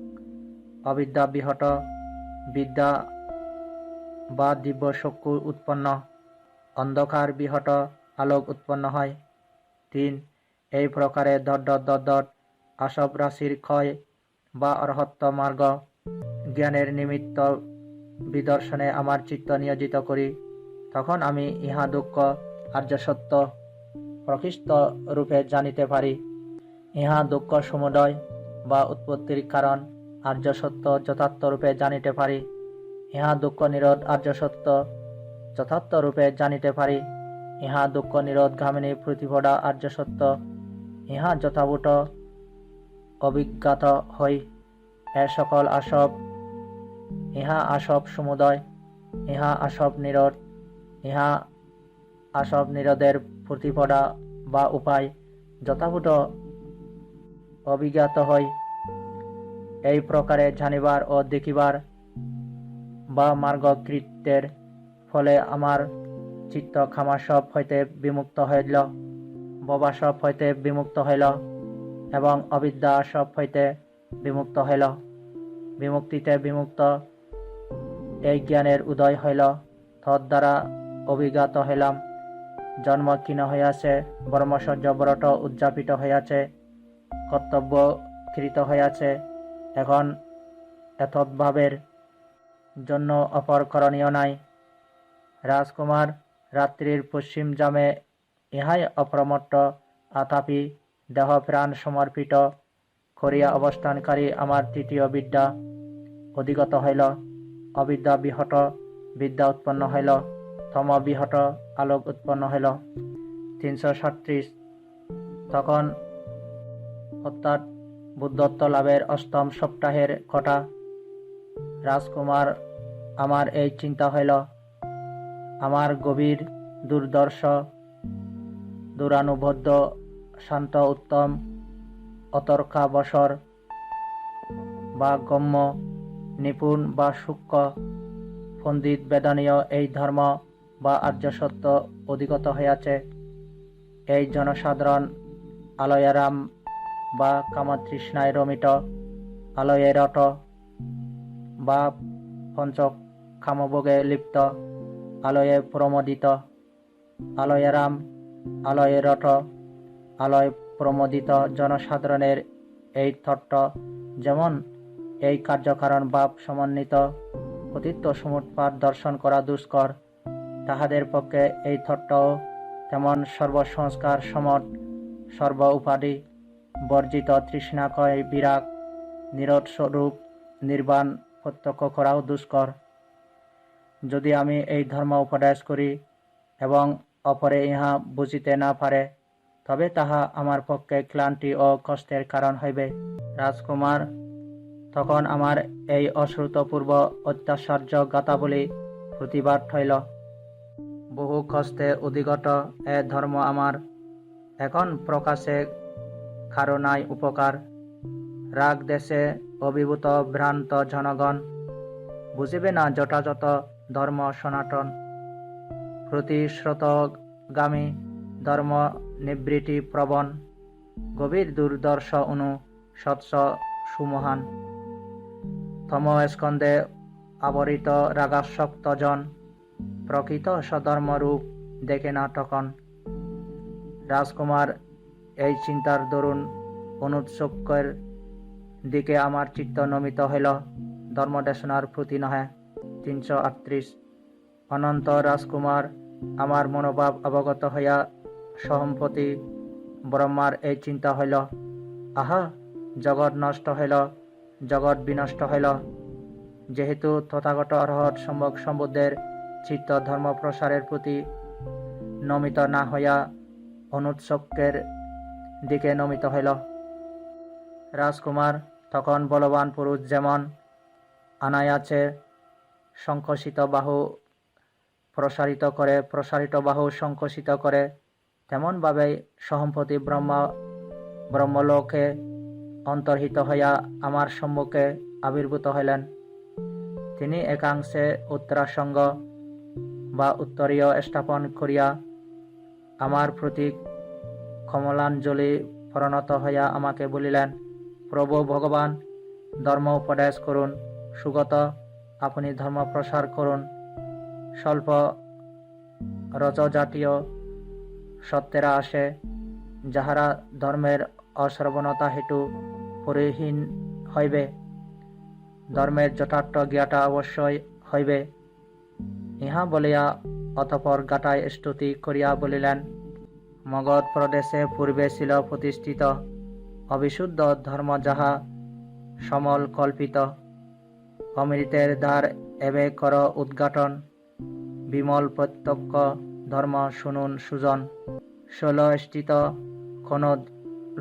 অবিদ্যা বিহত বিদ্যা বা দিব্য চক্ষু উৎপন্ন, অন্ধকার বিহত আলোক উৎপন্ন হয়। 3 এই প্রকারে ... আসব রাশির ক্ষয় বা অরহত্ত মার্গ জ্ঞানের নিমিত্ত বিদর্শনে আমার চিত্ত নিয়োজিত করি। তখন আমি ইহা দুঃখ আর্য সত্য প্রকৃষ্ট রূপে জানিতে পারি। ইহা দুঃখ সমুদয় বা উৎপত্তির কারণ আর্য সত্য যথার্থ রূপে জানিতে পারি। ইহা দুঃখ নিরোধ আর্য সত্য যথার্থ রূপে জানিতে পারি। ইহা দুঃখ নিরোধ গামিনী প্রতিপদা আর্য সত্য ইহা যথাভূত অভিজ্ঞাত হই। এ সকল আসব, ইহা আসব সমুদয়, ইহা আসব নিরোধ, ইহা আসব নিরোধের প্রতিপদা বা উপায় যথাভূত অভিজ্ঞাত হই। এই প্রকারে জানিবার ও দেখিবার বা মার্গকৃত্যের ফলে আমার চিত্ত কামাসব হইতে বিমুক্ত হইল, ভবাসব হইতে বিমুক্ত হইল এবং অবিদ্যা আসব হইতে বিমুক্ত হইল। বিমুক্তিতে বিমুক্ত এই জ্ঞানের উদয় হইল, তদ্বারা অভিজ্ঞাত হইলাম জন্ম ক্ষীণ হইয়াছে, ব্রহ্মচর্য ব্রত উদযাপিত হইয়াছে, কর্তব্য কৃত হইয়াছে। এখন এতদ্ভাবের জন্য অপর করণীয় নাই। রাজকুমার, রাত্রির পশ্চিম জামে ইহাই অপ্রমত্ত আতাপি দেহ প্রাণ সমর্পিত করিয়া অবস্থানকারী আমার তৃতীয় বিদ্যা অধিগত হইল। অবিদ্যা বিহত বিদ্যা উৎপন্ন হইল, তম বিহত আলোক উৎপন্ন হইল। 337 তখন অর্থাৎ বুদ্ধত্ব লাভের অষ্টম সপ্তাহের কথা। রাজকুমার, আমার এই চিন্তা হইল, আমার গভীর দুর্দর্শ দুরানুবদ্ধ শান্ত উত্তম অতর্কাবসর বা গম্য নিপুণ বা সূক্ষ্ম পণ্ডিত বেদনীয় এই ধর্ম বা আর্য সত্য অধিগত হইয়াছে। এই জনসাধারণ আলয়ারাম বা কামতৃষ্ণায় রমিত, আলয়ে রত বা পঞ্চ কামভোগে লিপ্ত, আলয়ে প্রমোদিত। আলয়ারাম, আলয়ে রত, আলয় প্রমোদিত জনসাধারণের এই তত্ত্ব যেমন এই কার্যকারণ ভাব সমন্বিত অতীত সমুৎপাত দর্শন করা দুষ্কর, তাহাদের পক্ষে এই তত্ত্বও তেমন সর্বসংস্কার সমট, সর্ব উপাধি বর্জিত তৃষ্ণাকয় বিরাগ নিরোধস্বরূপ নির্বাণ প্রত্যক্ষ করাও দুষ্কর। যদি আমি এই ধর্ম উপদেশ করি এবং অপরে ইহা বুঝিতে না পারে, তবে তাহা আমার পক্ষে ক্লান্তি ও কষ্টের কারণ হইবে। রাজকুমার, তখন আমার এই অশ্রুতপূর্ব অত্যাচার্য গাথাবলী প্রতিবাদ হইল। বহু কষ্টে অধিগত এ ধর্ম আমার এখন প্রকাশে কারো নাই উপকার। রাগ দেশে অভিভূত ভ্রান্ত জনগণ বুঝিবে না যথাযথ ধর্ম সনাতন। প্রতিশ্রুতগামী ধর্ম নিবৃত্তি প্রবণ, গভীর দুর্দর্শ অনু সৎস সুমহান। তম স্কন্ধে আবরিত রাগাসক্ত জন প্রকৃত সধর্মরূপ দেখে না তখন। রাজকুমার, এই চিন্তার দরুন অনুৎসুকের দিকে আমার চিত্ত নমিত হইল, ধর্মদেশনার প্রতি নহে। 338। অনন্ত রাজকুমার, আমার মনোভাব অবগত হইয়া সহম্পতি ব্রহ্মার এই চিন্তা হইল, আহা, জগৎ নষ্ট হইল, জগৎ বিনষ্ট হইল। যেহেতু তথাগত অরহৎ সম্যক সম্বুদ্ধের চিত্ত ধর্ম প্রসারের প্রতি নমিত না হইয়া অনুৎসুকের দিকে নমিত হইল। রাজকুমার, তখন বলবান পুরুষ যেমন অনায়াসে সংকোচিত বাহু প্রসারিত বাহু সংকোচিত করে, তেমন ভাবে সহম্পতি ব্রহ্মলোকে অন্তর্হিত হইয়া আমার সম্মুখে আবির্ভূত হইলেন। তিনি একাংশে উত্তরাসঙ্গ বা উত্তরীয় স্থাপন করিয়া আমার প্রতি কমলাঞ্জলি প্রণত হইয়া আমাকে বলিলেন, প্রভু ভগবান, ধর্ম উপদেশ করুন। সুগত, আপনি ধর্ম প্রসার করুন। স্বল্প রজজাতীয় সত্যেরা আসে, যাহারা ধর্মের অশ্রবণতা হেতু পরিহীন হইবে। ধর্মের যথার্থ জ্ঞাতা অবশ্যই হইবে। ইহা বলিয়া অতঃপর গাটায় স্তুতি করিয়া বলিলেন, মগধ প্রদেশে পূর্বে ছিল প্রতিষ্ঠিত অবিশুদ্ধ ধর্ম, যাহা সমল কল্পিত। অমৃতের দ্বার এবে কর উদ্ঘাটন, বিমল প্রত্যক্ষ ধর্ম শুনুন সুজন। শৈলস্থিত কোন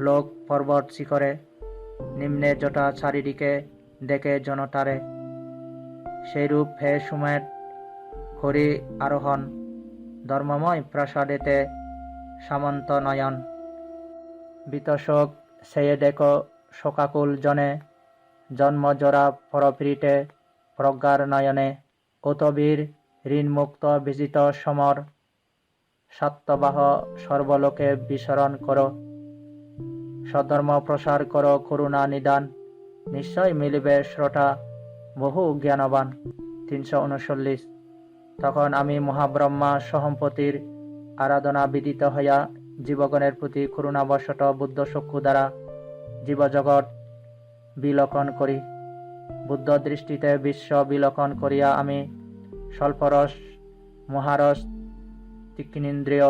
লোক পর্বত শিখরে, নিম্নে জটা চারিদিকে দেখে জনতারে। সেইরূপ হে সুমেধ করি আরোহণ, ধর্মময় প্রাসাদেতে সামন্ত নয়ন। বিতশোক সেয়ে দেখো শোকাকুল জনে, জন্মজরা পরপীড়িতে প্রজ্ঞার নয়নে। অতবীর ঋণমুক্ত বিজিত সমর, সাত্যবাহ সর্বলোকে বিচরণ করো। সধর্ম প্রসার করো করুণা নিদান, নিশ্চয় মিলিবে শ্রোতা বহু জ্ঞানবান। 339। তখন আমি মহাব্রহ্মা সহম্পতির আরাধনা বিদিত হইয়া জীবগণের প্রতি করুণাবশত বুদ্ধ চক্ষু দ্বারা জীবজগৎ বিলোকন করি। বুদ্ধ দৃষ্টিতে বিশ্ব বিলোকন করিয়া আমি স্বল্পরস, মহারস, তীক্ষ্ণেন্দ্রিয়,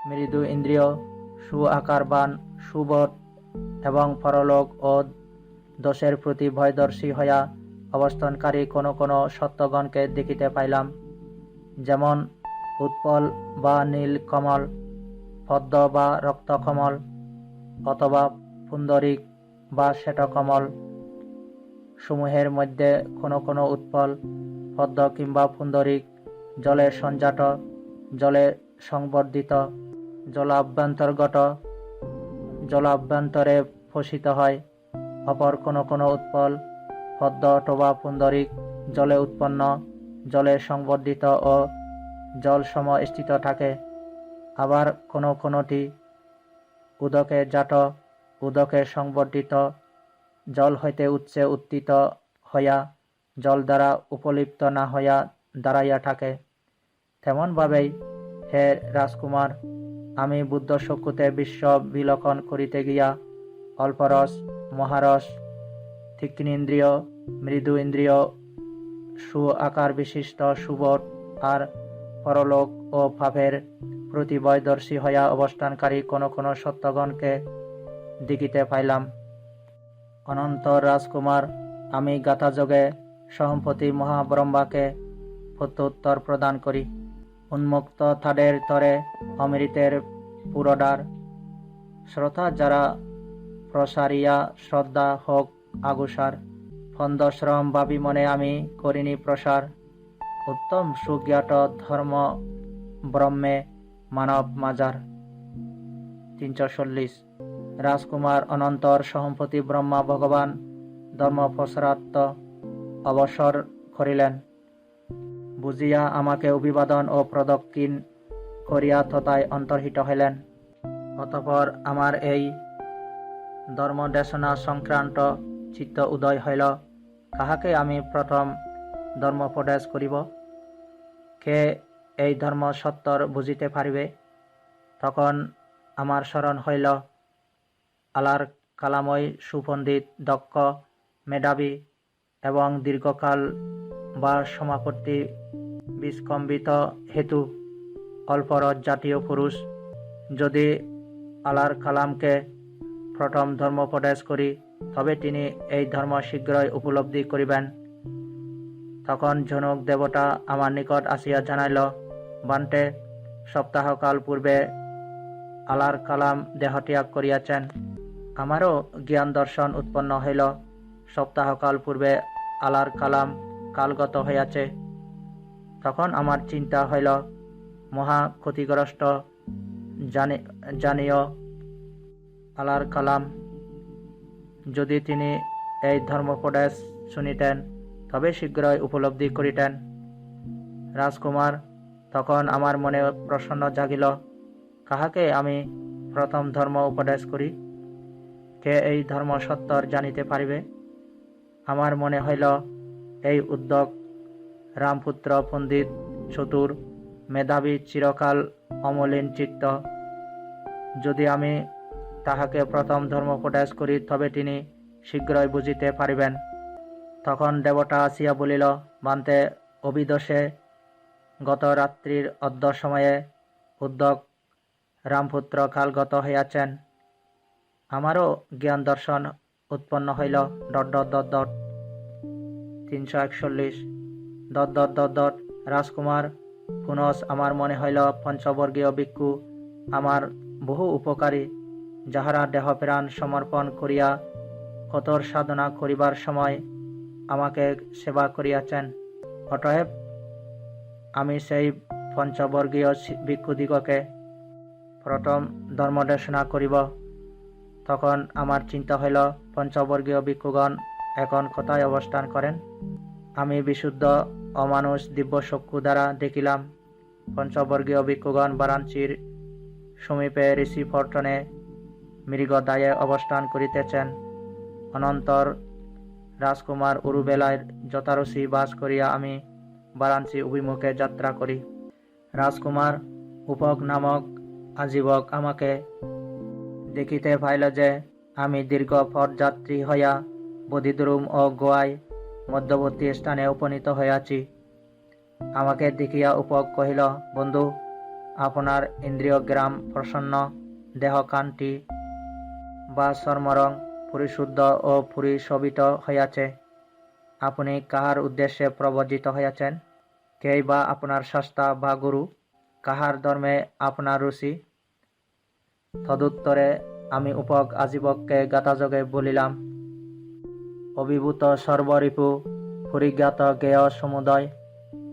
মৃদু ইন্দ্রিয়, সু আকারবান, সুবোধ এবং পরলোক ও দোষের প্রতি ভয়দর্শী হইয়া অবস্থানকারী কোন কোন সত্যগণকে দেখিতে পাইলাম, যেমন উৎপল বা নীল কমল, পদ্ম বা রক্তকমল, অথবা পুণ্ডরিক বা শ্বেতকমল সমূহের মধ্যে কোন কোন উৎপল, পদ্ম কিংবা পুণ্ডরিক জলে সঞ্জাত, জলে সংবর্ধিত, জলাভ্যন্তর্গত, জলাভ্যন্তরে ফসিত হয়। অপর কোন কোন উৎপল, পদ্ম অথবা পুণ্ডরিক জলে উৎপন্ন, জলে সংবর্ধিত ও জল সম স্থিত থাকে। আবার কোনোটি উদকে জাত, উদকে সংবর্ধিত, জল হইতে উৎসে উত্থিত হইয়া জল দ্বারা উপলিপ্ত না হইয়া দাঁড়াইয়া থাকে। তেমনভাবেই হে রাজকুমার, আমি বুদ্ধ চক্ষুতে বিশ্ব বিলোকন করিতে গিয়া অল্পরস, মহারস, তীক্ষ্ণেন্দ্রিয়, মৃদু ইন্দ্রিয়, সু আকার বিশিষ্ট সুবোধ আর পরলোক ও ভাবের প্রতিবয়দর্শী হইয়া অবস্থানকারী কোন সত্যগণকে দেখিতে পাইলাম। অনন্তর রাজকুমার, আমি গাথাযোগে সহম্পতি মহাব্রহ্মাকে প্রত্যুত্তর প্রদান করি। উন্মুক্ত তাদের তরে অমৃতের পুরোদ্বার, শ্রোতা যারা প্রসারিয়া শ্রদ্ধা হোক আগুসার, ফন্দশ্রম ভাবি মনে আমি করিনি প্রসার, উত্তম সুজ্ঞাত ধর্ম ব্রহ্মে মানব মাজার। 340। রাজকুমার অনন্তর সহম্পতি ব্রহ্মা ভগবান ধর্মপ্রসারার্থ অবসর করিলেন। বুঝিয়া আমাকে অভিবাদন ও প্রদক্ষিণ করিয়া তথায় অন্তর্হিত হইলেন। অতঃপর আমার এই ধর্মদেশনা সংক্রান্ত চিত্ত উদয় হইল, কাহাকে আমি প্রথম ধর্মোপদেশ করিব? কে এই ধর্ম সত্তর বুঝিতে পারিবে? তখন আমার স্মরণ হইল আলার কালাময় সুপণ্ডিত, দক্ষ, মেধাবী এবং দীর্ঘকাল বা সমাপত্তি বিস্কম্বিত হেতু অল্পরস জাতীয় পুরুষ। যদি আলার কালামকে প্রথম ধর্মোপদেশ করি, তবে তিনি এই ধর্ম শীঘ্রই উপলব্ধি করিবেন। তখন জনক দেবতা আমার নিকট আসিয়া জানাইল, বান্তে, সপ্তাহকাল পূর্বে আলার কালাম দেহত্যাগ করিয়াছেন। আমারও জ্ঞান দর্শন উৎপন্ন হইল। সপ্তাহকাল পূর্বে আলার কালাম কালগত হইয়াছে। তখন আমার চিন্তা হইল, মহা ক্ষতিগ্রস্ত জানিও আলার কালাম। যদি তিনি এই ধর্মোপদেশ শুনিতেন, তবে শীঘ্রই উপলব্ধি করিতেন। রাজকুমার, তখন আমার মনে প্রসন্ন জাগিল, কাহাকে আমি প্রথম ধর্ম উপদেশ করি? কে এই ধর্ম সত্তর জানিতে পারিবে? আমার মনে হইল এই উদ্যোগ রামপুত্র পণ্ডিত, চতুর, মেধাবী, চিরকাল অমলিন চিত্ত। যদি আমি তাহাকে প্রথম ধর্মোপদেশ করি, তবে তিনি শীঘ্রই বুঝিতে পারিবেন। তখন দেবতা আসিয়া বলিল, বান্তে, অভিদোষে গত রাত্রির অর্ধ সময়ে উদ্যোগ রামপুত্র কালগত হইয়াছেন। আমারও জ্ঞান দর্শন উৎপন্ন হইল। 341। রাজকুমার, পুনঃ আমার মনে হইল পঞ্চবর্গীয় ভিক্ষু আমার বহু উপকারী, যাহারা দেহ প্রাণ সমর্পণ করিয়া কঠোর সাধনা করিবার সময় আমাকে সেবা করিয়াছেন। অতএব আমি সেই পঞ্চবর্গীয় ভিক্ষুদিগকে প্রথম ধর্মদেশনা করিব। তখন আমার চিন্তা হইল, পঞ্চবর্গীয় ভিক্ষুগণ এখন কোথায় অবস্থান করেন? আমি বিশুদ্ধ অমানুষ দিব্য চক্ষু দ্বারা দেখিলাম, পঞ্চবর্গীয় ভিক্ষুগণ বারাণসীর সমীপে ঋষিপট্টনে মৃগদায়ে অবস্থান করিতেছেন। অনন্তর রাজকুমার উরুবেলায় যথারুচি বাস করিয়া আমি বারাণসী অভিমুখে যাত্রা করি। রাজকুমার উপক নামক আজীবক আমাকে দেখিতে পাইল যে আমি দীর্ঘ পথযাত্রী হইয়া বোধিদ্রুম ও গোয়ায় মধ্যবর্তী স্থানে উপনীত হইয়াছি। আমাকে দেখিয়া উপক কহিল, বন্ধু, আপনার ইন্দ্রিয় গ্রাম প্রসন্ন, দেহ কান্তি বা চর্মরং পরিশুদ্ধ ও পরিশোভিত হইয়াছে। আপনি কাহার উদ্দেশ্যে প্রবর্জিত হইয়াছেন? কেই বা আপনার শাস্তা বা গুরু? কাহার ধর্মে আপনার রুচি? তদুত্তরে আমি উপক আজীবককে গাথাযোগে বলিলাম, অভিভূত সর্বরিপু, পরিজ্ঞাত জ্ঞেয় সমুদয়,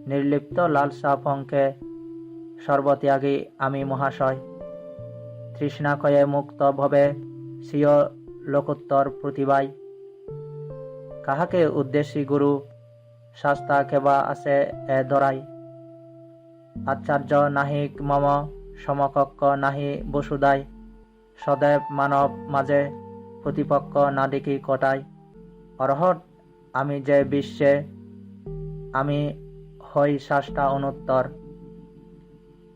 নির্লিপ্ত লালসা পঙ্কে সর্বত্যাগী আমি মহাশয়। তৃষ্ণাক্ষয়ে মুক্ত ভবে স্বীয় লোকোত্তর প্রতিভায়। কাহাকে উদ্দেশ্যী গুরু, শাস্তা কেবা আছে এ ধরাই। আচার্য নাহিক মম সমকক্ষ নাহি বসুদায়, সদেব মানব মাঝে প্রতিপক্ষ না দেখি কটায়। অরহৎ আমি যে বিশ্বে, আমি হই শাস্তা অনুত্তর।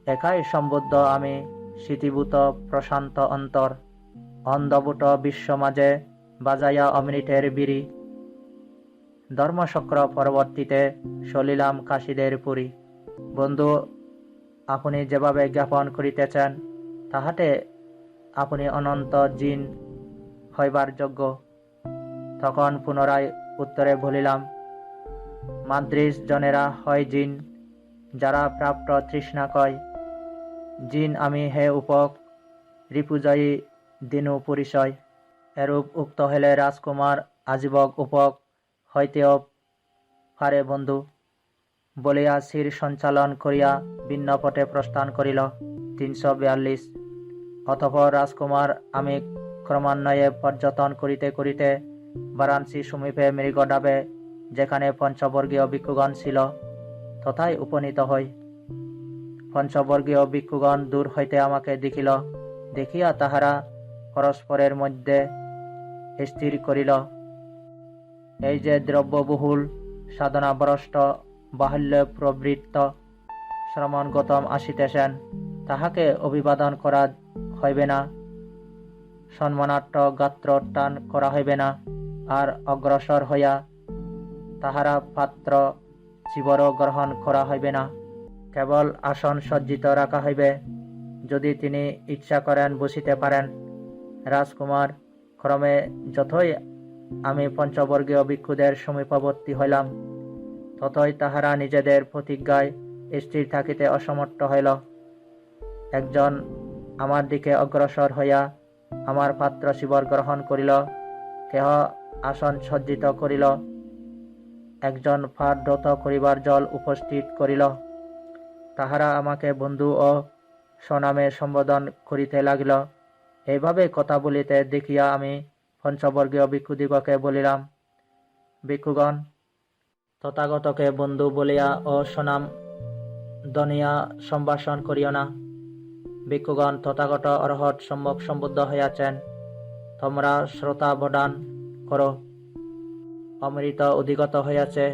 একাই সম্বুদ্ধ আমি, স্মৃতিভূত প্রশান্ত অন্তর। অন্ধভূত বিশ্ব মাঝে বাজাইয়া অমৃতের বিড়ি, ধর্মচক্র পরবর্তীতে সলিলাম কাশীদের পুরী। বন্ধু, আপনি যেভাবে জ্ঞাপন করিতেছেন তাহাতে আপনি অনন্ত জিন হইবার যোগ্য। তখন পুনরায় উত্তরে বলিলাম, মাদ্রিস জনেরা হয় জিন, যারা প্রাপ্ত তৃষ্ণা কয়। জিন আমি হে উপক, রিপুজয়ী দিনু পরিচয়। এরূপ উক্ত হলে রাজকুমার আজীবক উপক হইতেও পারে বন্ধু, বলিয়া শির সঞ্চালন করিয়া ভিন্নপটে প্রস্থান করিল। 342। অতঃপর রাজকুমার আমি ক্রমান্বয়ে পর্যটন করিতে করিতে বারাণসী সমীপে মৃগডাবে, যেখানে পঞ্চবর্গীয় ভিক্ষুগণ ছিল, তথায় উপনীত হই। পঞ্চবর্গীয় ভিক্ষুগণ দূর হইতে আমাকে দেখিল। দেখিয়া তাহারা পরস্পরের মধ্যে স্থির করিল, এই যে দ্রব্যবহুল সাধনাভ্রষ্ট বাহুল্য প্রবৃত্ত শ্রমণ গৌতম আসিতেছেন, তাহাকে অভিবাদন করা হইবে না, সম্মানার্থ গাত্রোত্থান করা হইবে না, আর অগ্রসর হইয়া তাহারা পাত্র চিবর গ্রহণ করা হইবে না, কেবল আসন সজ্জিত রাখা হইবে। যদি তিনি ইচ্ছা করেন বসিতে পারেন। রাজকুমার ক্রমে যতই আমি পঞ্চবর্গীয় ভিক্ষুদের সমীপবর্তী হইলাম, ততই তাহারা নিজেদের প্রতিজ্ঞায় স্থির থাকিতে অসমর্থ হইল। একজন আমার দিকে অগ্রসর হইয়া আমার পাত্র শিবর গ্রহণ করিল, কেহ আসন সজ্জিত করিল, একজন পাঠরত করিবার জল উপস্থিত করিল। তাহারা আমাকে বন্ধু ও স্বনামে সম্বোধন করিতে লাগিল। এইভাবে কথা বলিতে দেখিয়া আমি পঞ্চবর্গীয় ভিক্ষুদিগকে বলিলাম, ভিক্ষুগণ, তথাগতকে বন্ধু বলিয়া ও স্বনাম দনিয়া সম্ভাষণ করিও না। ভিক্ষুগণ, তথাগত অরহৎ সম্যক সম্বুদ্ধ হইয়াছেন, তোমরা শ্রোতাবধান করো। অমৃত অধিগত হইয়াছে,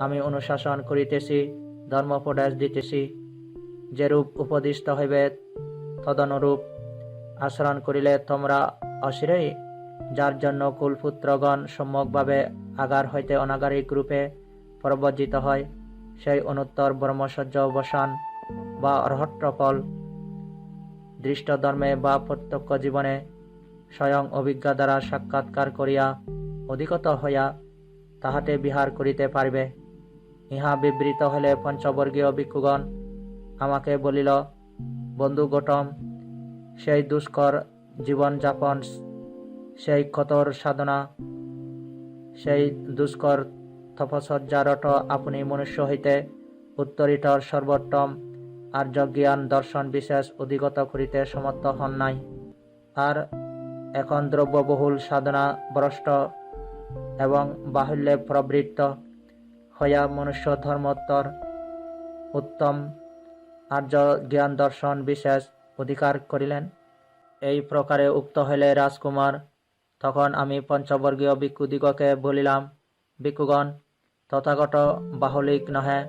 আমি অনুশাসন করিতেছি, ধর্মোপদেশ দিতেছি। যেরূপ উপদিষ্ট হইবে তদনুরূপ আচরণ করিলে তোমরা অচিরেই, যার জন্য কুলপুত্রগণ সম্যকভাবে আগার হইতে অনাগারিক রূপে প্রব্রজিত হয়, সেই অনুত্তর ব্রহ্মচর্য অবসান বা অর্হত্য ফল দৃষ্ট ধর্মে বা প্রত্যক্ষ জীবনে স্বয়ং অভিজ্ঞা দ্বারা সাক্ষাৎকার করিয়া অধিগত হইয়া তাহাতে বিহার করিতে পারিবে। ইহা বিবৃত হলে পঞ্চবর্গীয় ভিক্ষুগণ আমাকে বলিল, বন্ধু গৌতম, সেই দুষ্কর জীবনযাপন, সেই কঠোর সাধনা, সেই দুষ্কর তপস্যারত আপনি মনুষ্য হইতে উত্তরিতর সর্বোত্তম আর্য জ্ঞান দর্শন বিশেষ অধিগত করিতে সমর্থ হন নাই, আর এখন দ্রব্যবহুল সাধনা ভ্রষ্ট এবং বাহুল্যে প্রবৃত্ত হইয়া মনুষ্য ধর্মোত্তর উত্তম আর্য জ্ঞান দর্শন বিশেষ অধিকার করিলেন। এই প্রকারে উক্ত হইলে রাজকুমার, তখন আমি পঞ্চবর্গীয় ভিক্ষুদিগকে বলিলাম, ভিক্ষুগণ, তথাগত বাহুলিক নহে,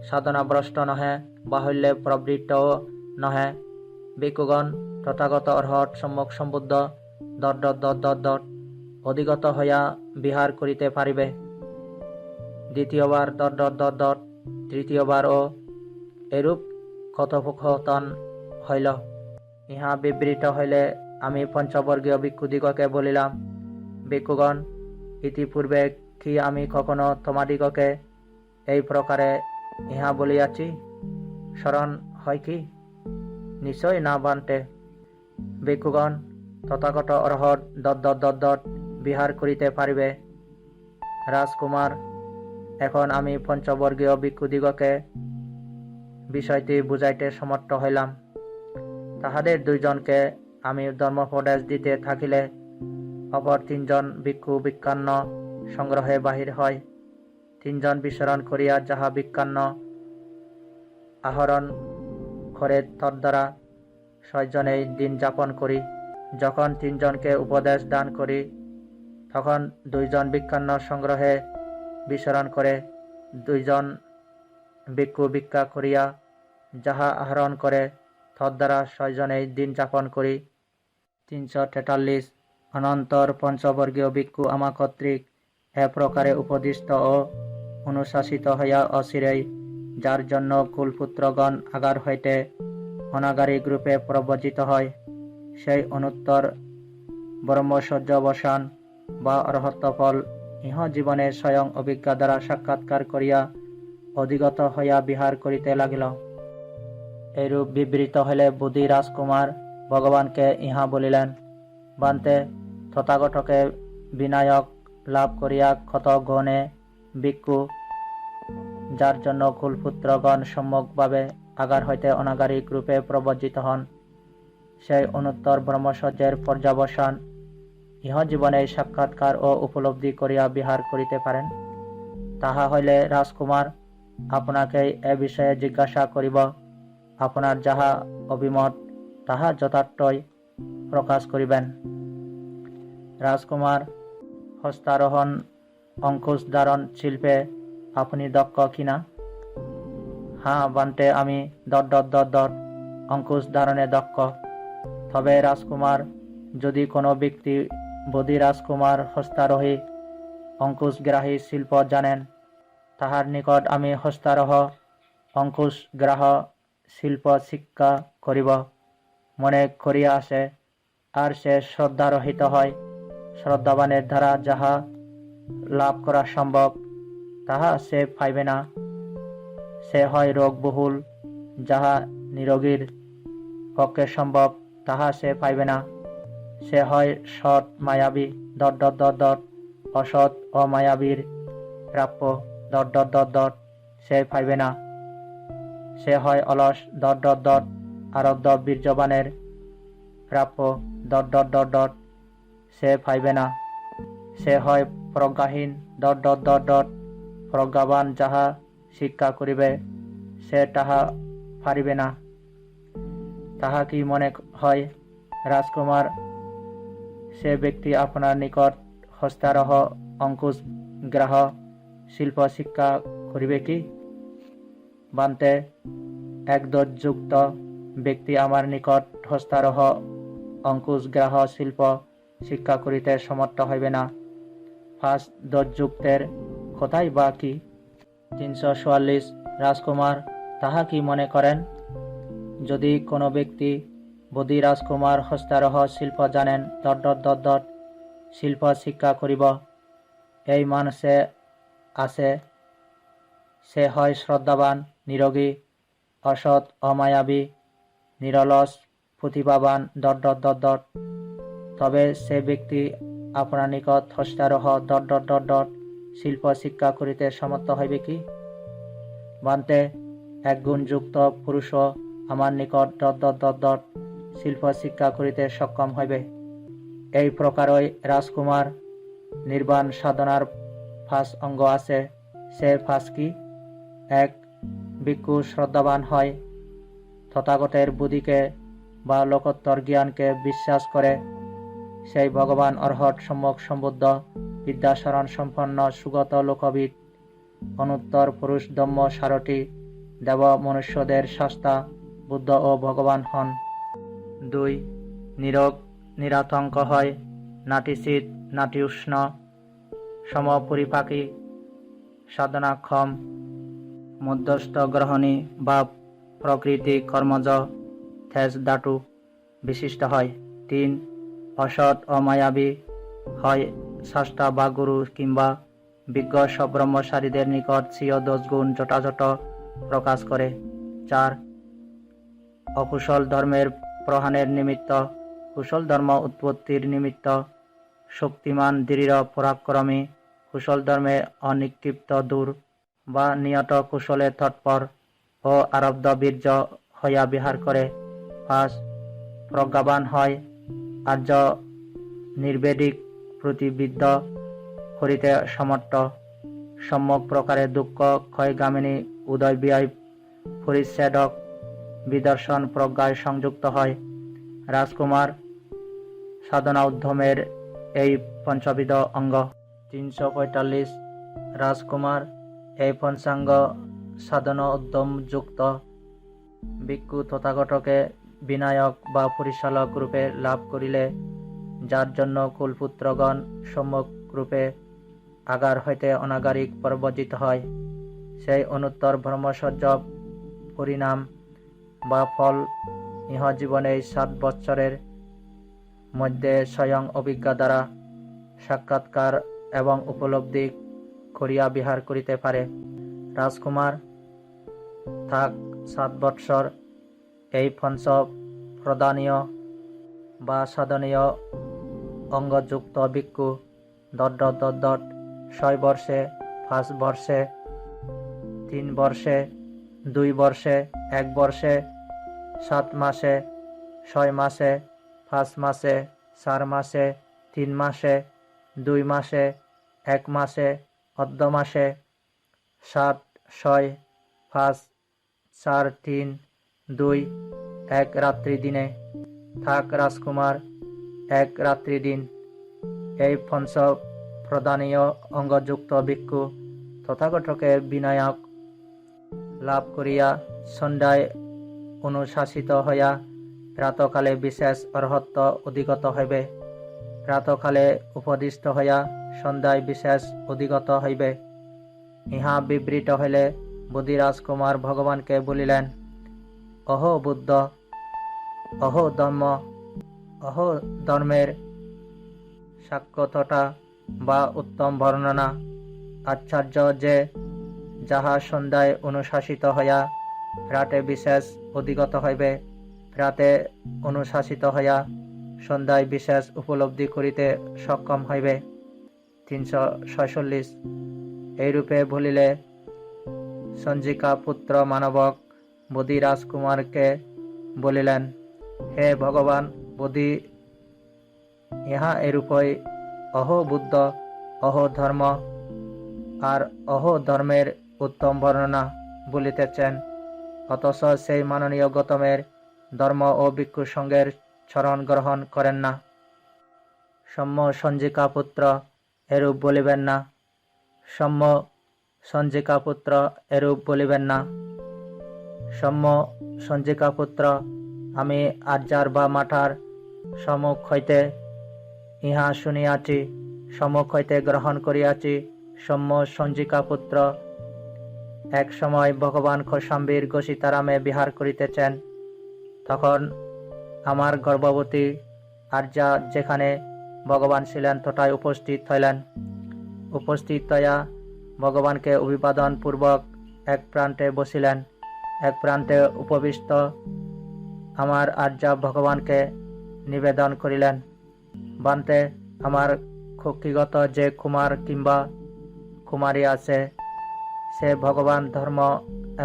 সাধনাভ্রষ্ট নহে, বাহুল্যে প্রবৃত্তও নহে। ভিক্ষুগণ, তথাগত অর্হৎ সম্যক সম্বুদ্ধ অধিগত হইয়া বিহার করিতে পারিবে। দ্বিতীয়বার তৃতীয়বারও এরূপ কথোপকথন হইল। ইহা বিবৃত হইলে আমি পঞ্চবর্গীয় ভিক্ষুদিগকে বলিলাম, ভিক্ষুগণ, ইতিপূর্বে কি আমি কখনো তোমাদিগকে এই প্রকারে ইহা বলিয়াছি? স্মরণ হয় কি? নিশ্চয় না বান্তে। ভিক্ষুগণ, তথাগত অর্হৎ বিহার করিতে পারিবে। রাজকুমার, এখন আমি পঞ্চবর্গীয় ভিক্ষুদিগকে বিষয়টি বুঝাইতে সমর্থ হইলাম। তাহাদের দুইজনকে আমি ধর্মোপদেশ দিতে থাকিলে অপর তিনজন ভিক্ষু ভিক্ষান্ন সংগ্রহে বাহির হয়। তিনজন বিচরণ করিয়া যাহা ভিক্ষান্ন আহরণ করে তদ্বারা 6 জনেই দিন যাপন করি। যখন 3 জনকে উপদেশ দান করি, তখন 2 জন ভিক্ষান্ন সংগ্রহে বিচরণ করে, 2 জন ভিক্ষু ভিক্ষা করিয়া যাহা আহরণ করে, তদ্বারা 6 জনেই দিন যাপন করি। 343 অনন্তর পঞ্চবর্গীয় ভিক্ষু আমা কর্তৃক এ প্রকারে উপদিষ্ট ও অনুশাসিত হইয়া অচিরেই, যার জন্য কুলপুত্রগণ আগার হইতে অনাগারিক রূপে প্রব্রজিত হয়, সেই অনুত্তর ব্রহ্মচর্যাবসান বা অরহত্ত ফল ইহ জীবনে স্বয়ং অভিজ্ঞা দ্বারা সাক্ষাৎকার করিয়া অধিগত হইয়া বিহার করিতে লাগিল। এইরূপ বিবৃত হইলে বুদ্ধি রাজকুমার ভগবানকে ইহা বলিলেন, বান্তে তথাগতকে বিনায়ক লাভ করিয়া ক্ষত গণে ভিক্ষু, যার জন্য কুলপুত্রগণ সম্যকভাবে আগার হইতে অনাগারিক রূপে প্রব্রজিত হন, সেই অনুত্তর ব্রহ্মচর্যের পর্যাবসান ইহ জীবনে সাক্ষাৎকার ও উপলব্ধি করিয়া বিহার করিতে পারেন। তাহা হইলে রাজকুমার, আপনাকে এ বিষয়ে জিজ্ঞাসা করিব, আপনার যাহা অভিমত তাহা যথার্থই প্রকাশ করিবেন। রাজকুমার, হস্তারোহণ অঙ্কুশ ধারণ শিল্পে আপনি দক্ষ কিনা? হ্যাঁ বান্তে, আমি অঙ্কুশ ধারণে দক্ষ। তবে রাজকুমার, যদি কোনো ব্যক্তি বোধি রাজকুমার হস্তারোহী অঙ্কুশগ্রাহী শিল্প জানেন, তাহার নিকট আমি হস্তারোহ অঙ্কুশগ্রাহ শিল্প শিক্ষা করিব মনে করিয়া আসে, আর সে শ্রদ্ধারহিত হয়, শ্রদ্ধাবানের দ্বারা যাহা লাভ করা সম্ভব তাহা সে পাইবে না। সে হয় রোগবহুল, যাহা নিরোগীর পক্ষে সম্ভব তাহা সে পাইবে না। সে হয় সৎ মায়াবী অসৎ অমায়াবীর প্রাপ্য সে পাইবে না। সে হয় অলস আরব্ধ বীর্যবানের প্রাপ্য সে পাইবে না। সে হয় প্রজ্ঞাহীন প্রজ্ঞাবান, যাহা শিক্ষা করিবে সে তাহা পারিবে না। তাহা কি মনে হয় রাজকুমার, সে ব্যক্তি আপনার নিকট হস্তারোহ অঙ্কুশ গ্রাহ শিল্প শিক্ষা করিবে কি? বান্তে, একদযুক্ত ব্যক্তি আমার নিকট হস্তারোহ অঙ্কুশ গ্রাহ শিল্প শিক্ষা করিতে সমর্থ হইবে না। 5 দযুক্তের কথাই বা কি? 344 রাজকুমার, তাহা কি মনে করেন? যদি কোনো ব্যক্তি বোধি রাজকুমার হস্তারোহ শিল্প জানেন শিল্প শিক্ষা করিব এই মানসে আছে, সে হয় শ্রদ্ধাবান, নিরোগী, অসৎ, অমায়াবী, নিরলস, প্রতিভাবান তবে সে ব্যক্তি আপনার নিকট হস্তারোহ শিল্প শিক্ষা করিতে সমর্থ হইবে কি? বান্তে, এক গুণযুক্ত পুরুষও আমার নিকট শিল্প শিক্ষা করিতে সক্ষম হইবে। এই প্রকারই রাজকুমার, নির্বাণ সাধনার 5 অঙ্গ আছে। সে 5 কি? 1. ভিক্ষু শ্রদ্ধাবান হয়, তথাগতের বুদ্ধিকে বা লোকোত্তর জ্ঞানকে বিশ্বাস করে, সেই ভগবান অর্হৎ সম্যক সম্বুদ্ধ বিদ্যাশরণ সম্পন্ন সুগত লোকবিদ অনুত্তর পুরুষ ধম্ম সারথি দেব মনুষ্যদের শাস্তা বুদ্ধ ও ভগবান হন। 2. নিরোগ নিরাতঙ্ক হয়, নাটিশীত নাটি উষ্ণ, সমপরিপাকী, সাধনাক্ষম, মধ্যস্থ গ্রহণী বা প্রকৃতি কর্মজ থেজ দাটু বিশিষ্ট হয়। 3. অসৎ অমায়াবী হয়, শাস্তা বা গুরু কিংবা বিজ্ঞ সব্রহ্মচারীদের নিকট স্বীয় দোষগুণ যথাযথ প্রকাশ করে। 4. অকুশল ধর্মের প্রহাণের নিমিত্ত, কুশল ধর্ম উৎপত্তির নিমিত্ত, শক্তিমান দৃঢ় পরাক্রমী, কুশল ধর্মে অনিক্ষিপ্ত দূর বা নিয়ত কুশলে তৎপর ও আরব্ধ বীর্য হইয়া বিহার করে। 5. প্রজ্ঞাবান হয়, আর্য নির্বেদিক প্রতিবিদ্ধ করিতে সমর্থ, সম্যক প্রকারে দুঃখ ক্ষয়গামিনী উদয় ব্যয় পরিচ্ছেদক বিদর্শন প্রজ্ঞায় সংযুক্ত হয়। রাজকুমার সাধনা উদ্যমের এই পঞ্চবিধ অঙ্গ। 345 রাজকুমার এই পঞ্চাঙ্গ সাধনা উদ্যম যুক্ত ভিক্ষু তথাগতকে বিনায়ক বা পরিচালক রূপে লাভ করিলে, যার জন্য কুলপুত্রগণ সম্যক রূপে আগার হইতে অনাগারিক প্রব্রজিত হয়, সেই অনুত্তর ব্রহ্মচর্য পরিণাম বা ফল ইহ জীবনে 7 বৎসরের মধ্যে স্বয়ং অভিজ্ঞা দ্বারা সাক্ষাৎকার এবং উপলব্ধি করিয়া বিহার করিতে পারে। রাজকুমার থাক 7 বৎসর এই পঞ্চ প্রদানীয় বা সাধনীয় অঙ্গযুক্ত ভিক্ষু 6 বর্ষে, 5 বর্ষে, 3 বর্ষে, 2 বর্ষে, 1 বর্ষে, 7 মাসে, 6 মাসে, 5 মাসে, 4 মাসে, 3 মাসে, 2 মাসে, 1 মাসে, অর্ধ মাসে, 7, 6, 5, 4, 3, 2, 1 রাত্রি দিনে থাক রাজকুমার 1 রাত্রি দিন। এই পঞ্চ প্রদানীয় অঙ্গযুক্ত ভিক্ষু তথাগতকে বিনায়ক লাভ করিয়া সন্ধ্যায় অনুশাসিত হইয়া প্রাতকালে বিশেষ অর্হত্ব অধিগত হইবে। প্রাতকালে উপদিষ্ট হইয়া সন্ধ্যায় বিশেষ অধিগত হইবে। ইহা বিবৃত হইলে বুদ্ধি রাজকুমার ভগবানকে বলিলেন, অহো বুদ্ধ, অহো ধর্ম, অহো ধর্মের সাক্ষাৎটা বা উত্তম বর্ণনা। আচার্য যে যাহা সন্ধ্যায় অনুশাসিত হইয়া প্রাতে বিশেষ অধিগত হইবে, প্রাতে অনুশাসিত হইয়া সন্ধ্যায় বিশেষ উপলব্ধি করিতে সক্ষম হইবে। 346 এইরূপে বলিলে সঞ্জিকা পুত্র মানবক বোধি রাজকুমারকে বলিলেন, হে ভগবান বোধি, ইহা এরূপই অহো বুদ্ধ, অহো ধর্ম আর অহো ধর্মের উত্তম বর্ণনা বলিতেছেন, অথচ সেই মাননীয় গৌতমের ধর্ম ও ভিক্ষু সঙ্গের চরণ গ্রহণ করেন না। সৌম্য সঞ্জিকা পুত্র এরূপ বলিবেন না, সৌম্য সঞ্জিকা পুত্র এরূপ বলিবেন না। সৌম্য সঞ্জিকা পুত্র, আমি আর্যার বা মাঠার সম্মুখ হইতে ইহা শুনিয়াছি, সম্মুখ হইতে গ্রহণ করিয়াছি। সৌম্য সঞ্জিকা পুত্র, এক সময় ভগবান কৌশাম্বীর গোসীতারামে বিহার করিতেছেন। তখন আমার গর্ভবতী আর্যা যেখানে ভগবান ছিলেন তথায় উপস্থিত হইলেন। উপস্থিত হইয়া ভগবানকে অভিবাদন পূর্বক এক প্রান্তে বসিলেন। এক প্রান্তে উপবিষ্ট আমার আর্যা ভগবানকে নিবেদন করিলেন, বান্তে আমার কক্ষিগত যে কুমার কিংবা কুমারী আছে, সে ভগবান ধর্ম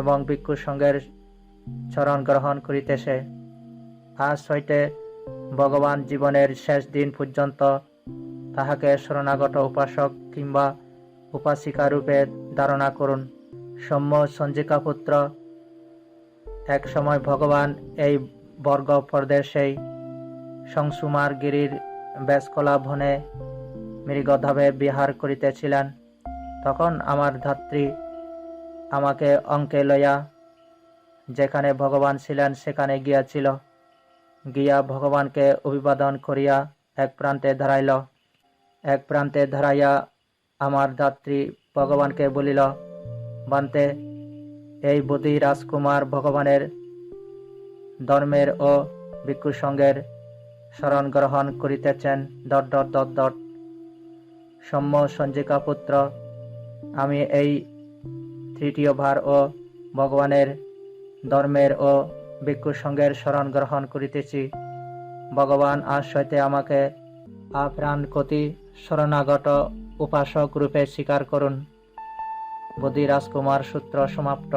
এবং ভিক্ষু সঙ্গের চরণ গ্রহণ করিতেছে। আজ হইতে ভগবান জীবনের শেষ দিন পর্যন্ত তাহাকে শরণাগত উপাসক কিংবা উপাসিকা রূপে ধারণা করুন। সৌম্য সঞ্জিকা পুত্র, এক সময় ভগবান এই বর্গ প্রদেশেই সংসুমার গিরির বেশকলা বনে মৃগধাবে বিহার করিতেছিলেন। তখন আমার ধাত্রী আমাকে অঙ্কে লইয়া যেখানে ভগবান ছিলেন সেখানে গিয়াছিল। গিয়া ভগবানকে অভিবাদন করিয়া এক প্রান্তে দাঁড়াইল। এক প্রান্তে দাঁড়াইয়া আমার ধাত্রী ভগবানকে বলিল, বান্তে, এই বোধি রাজকুমার ভগবানের ধর্মের ও ভিক্ষু সঙ্গের শরণ গ্রহণ করিতেছেন... সৌম্য সঞ্জিকা পুত্র, আমি এই তৃতীয়বার ও ভগবানের ধর্মের ও ভিক্ষু সঙ্গের শরণ গ্রহণ করিতেছি। ভগবান আজ হইতে আমাকে আপ্রাণ কতি শরণাগত উপাসক রূপে স্বীকার করুন। বোধি রাজকুমার সূত্র সমাপ্ত।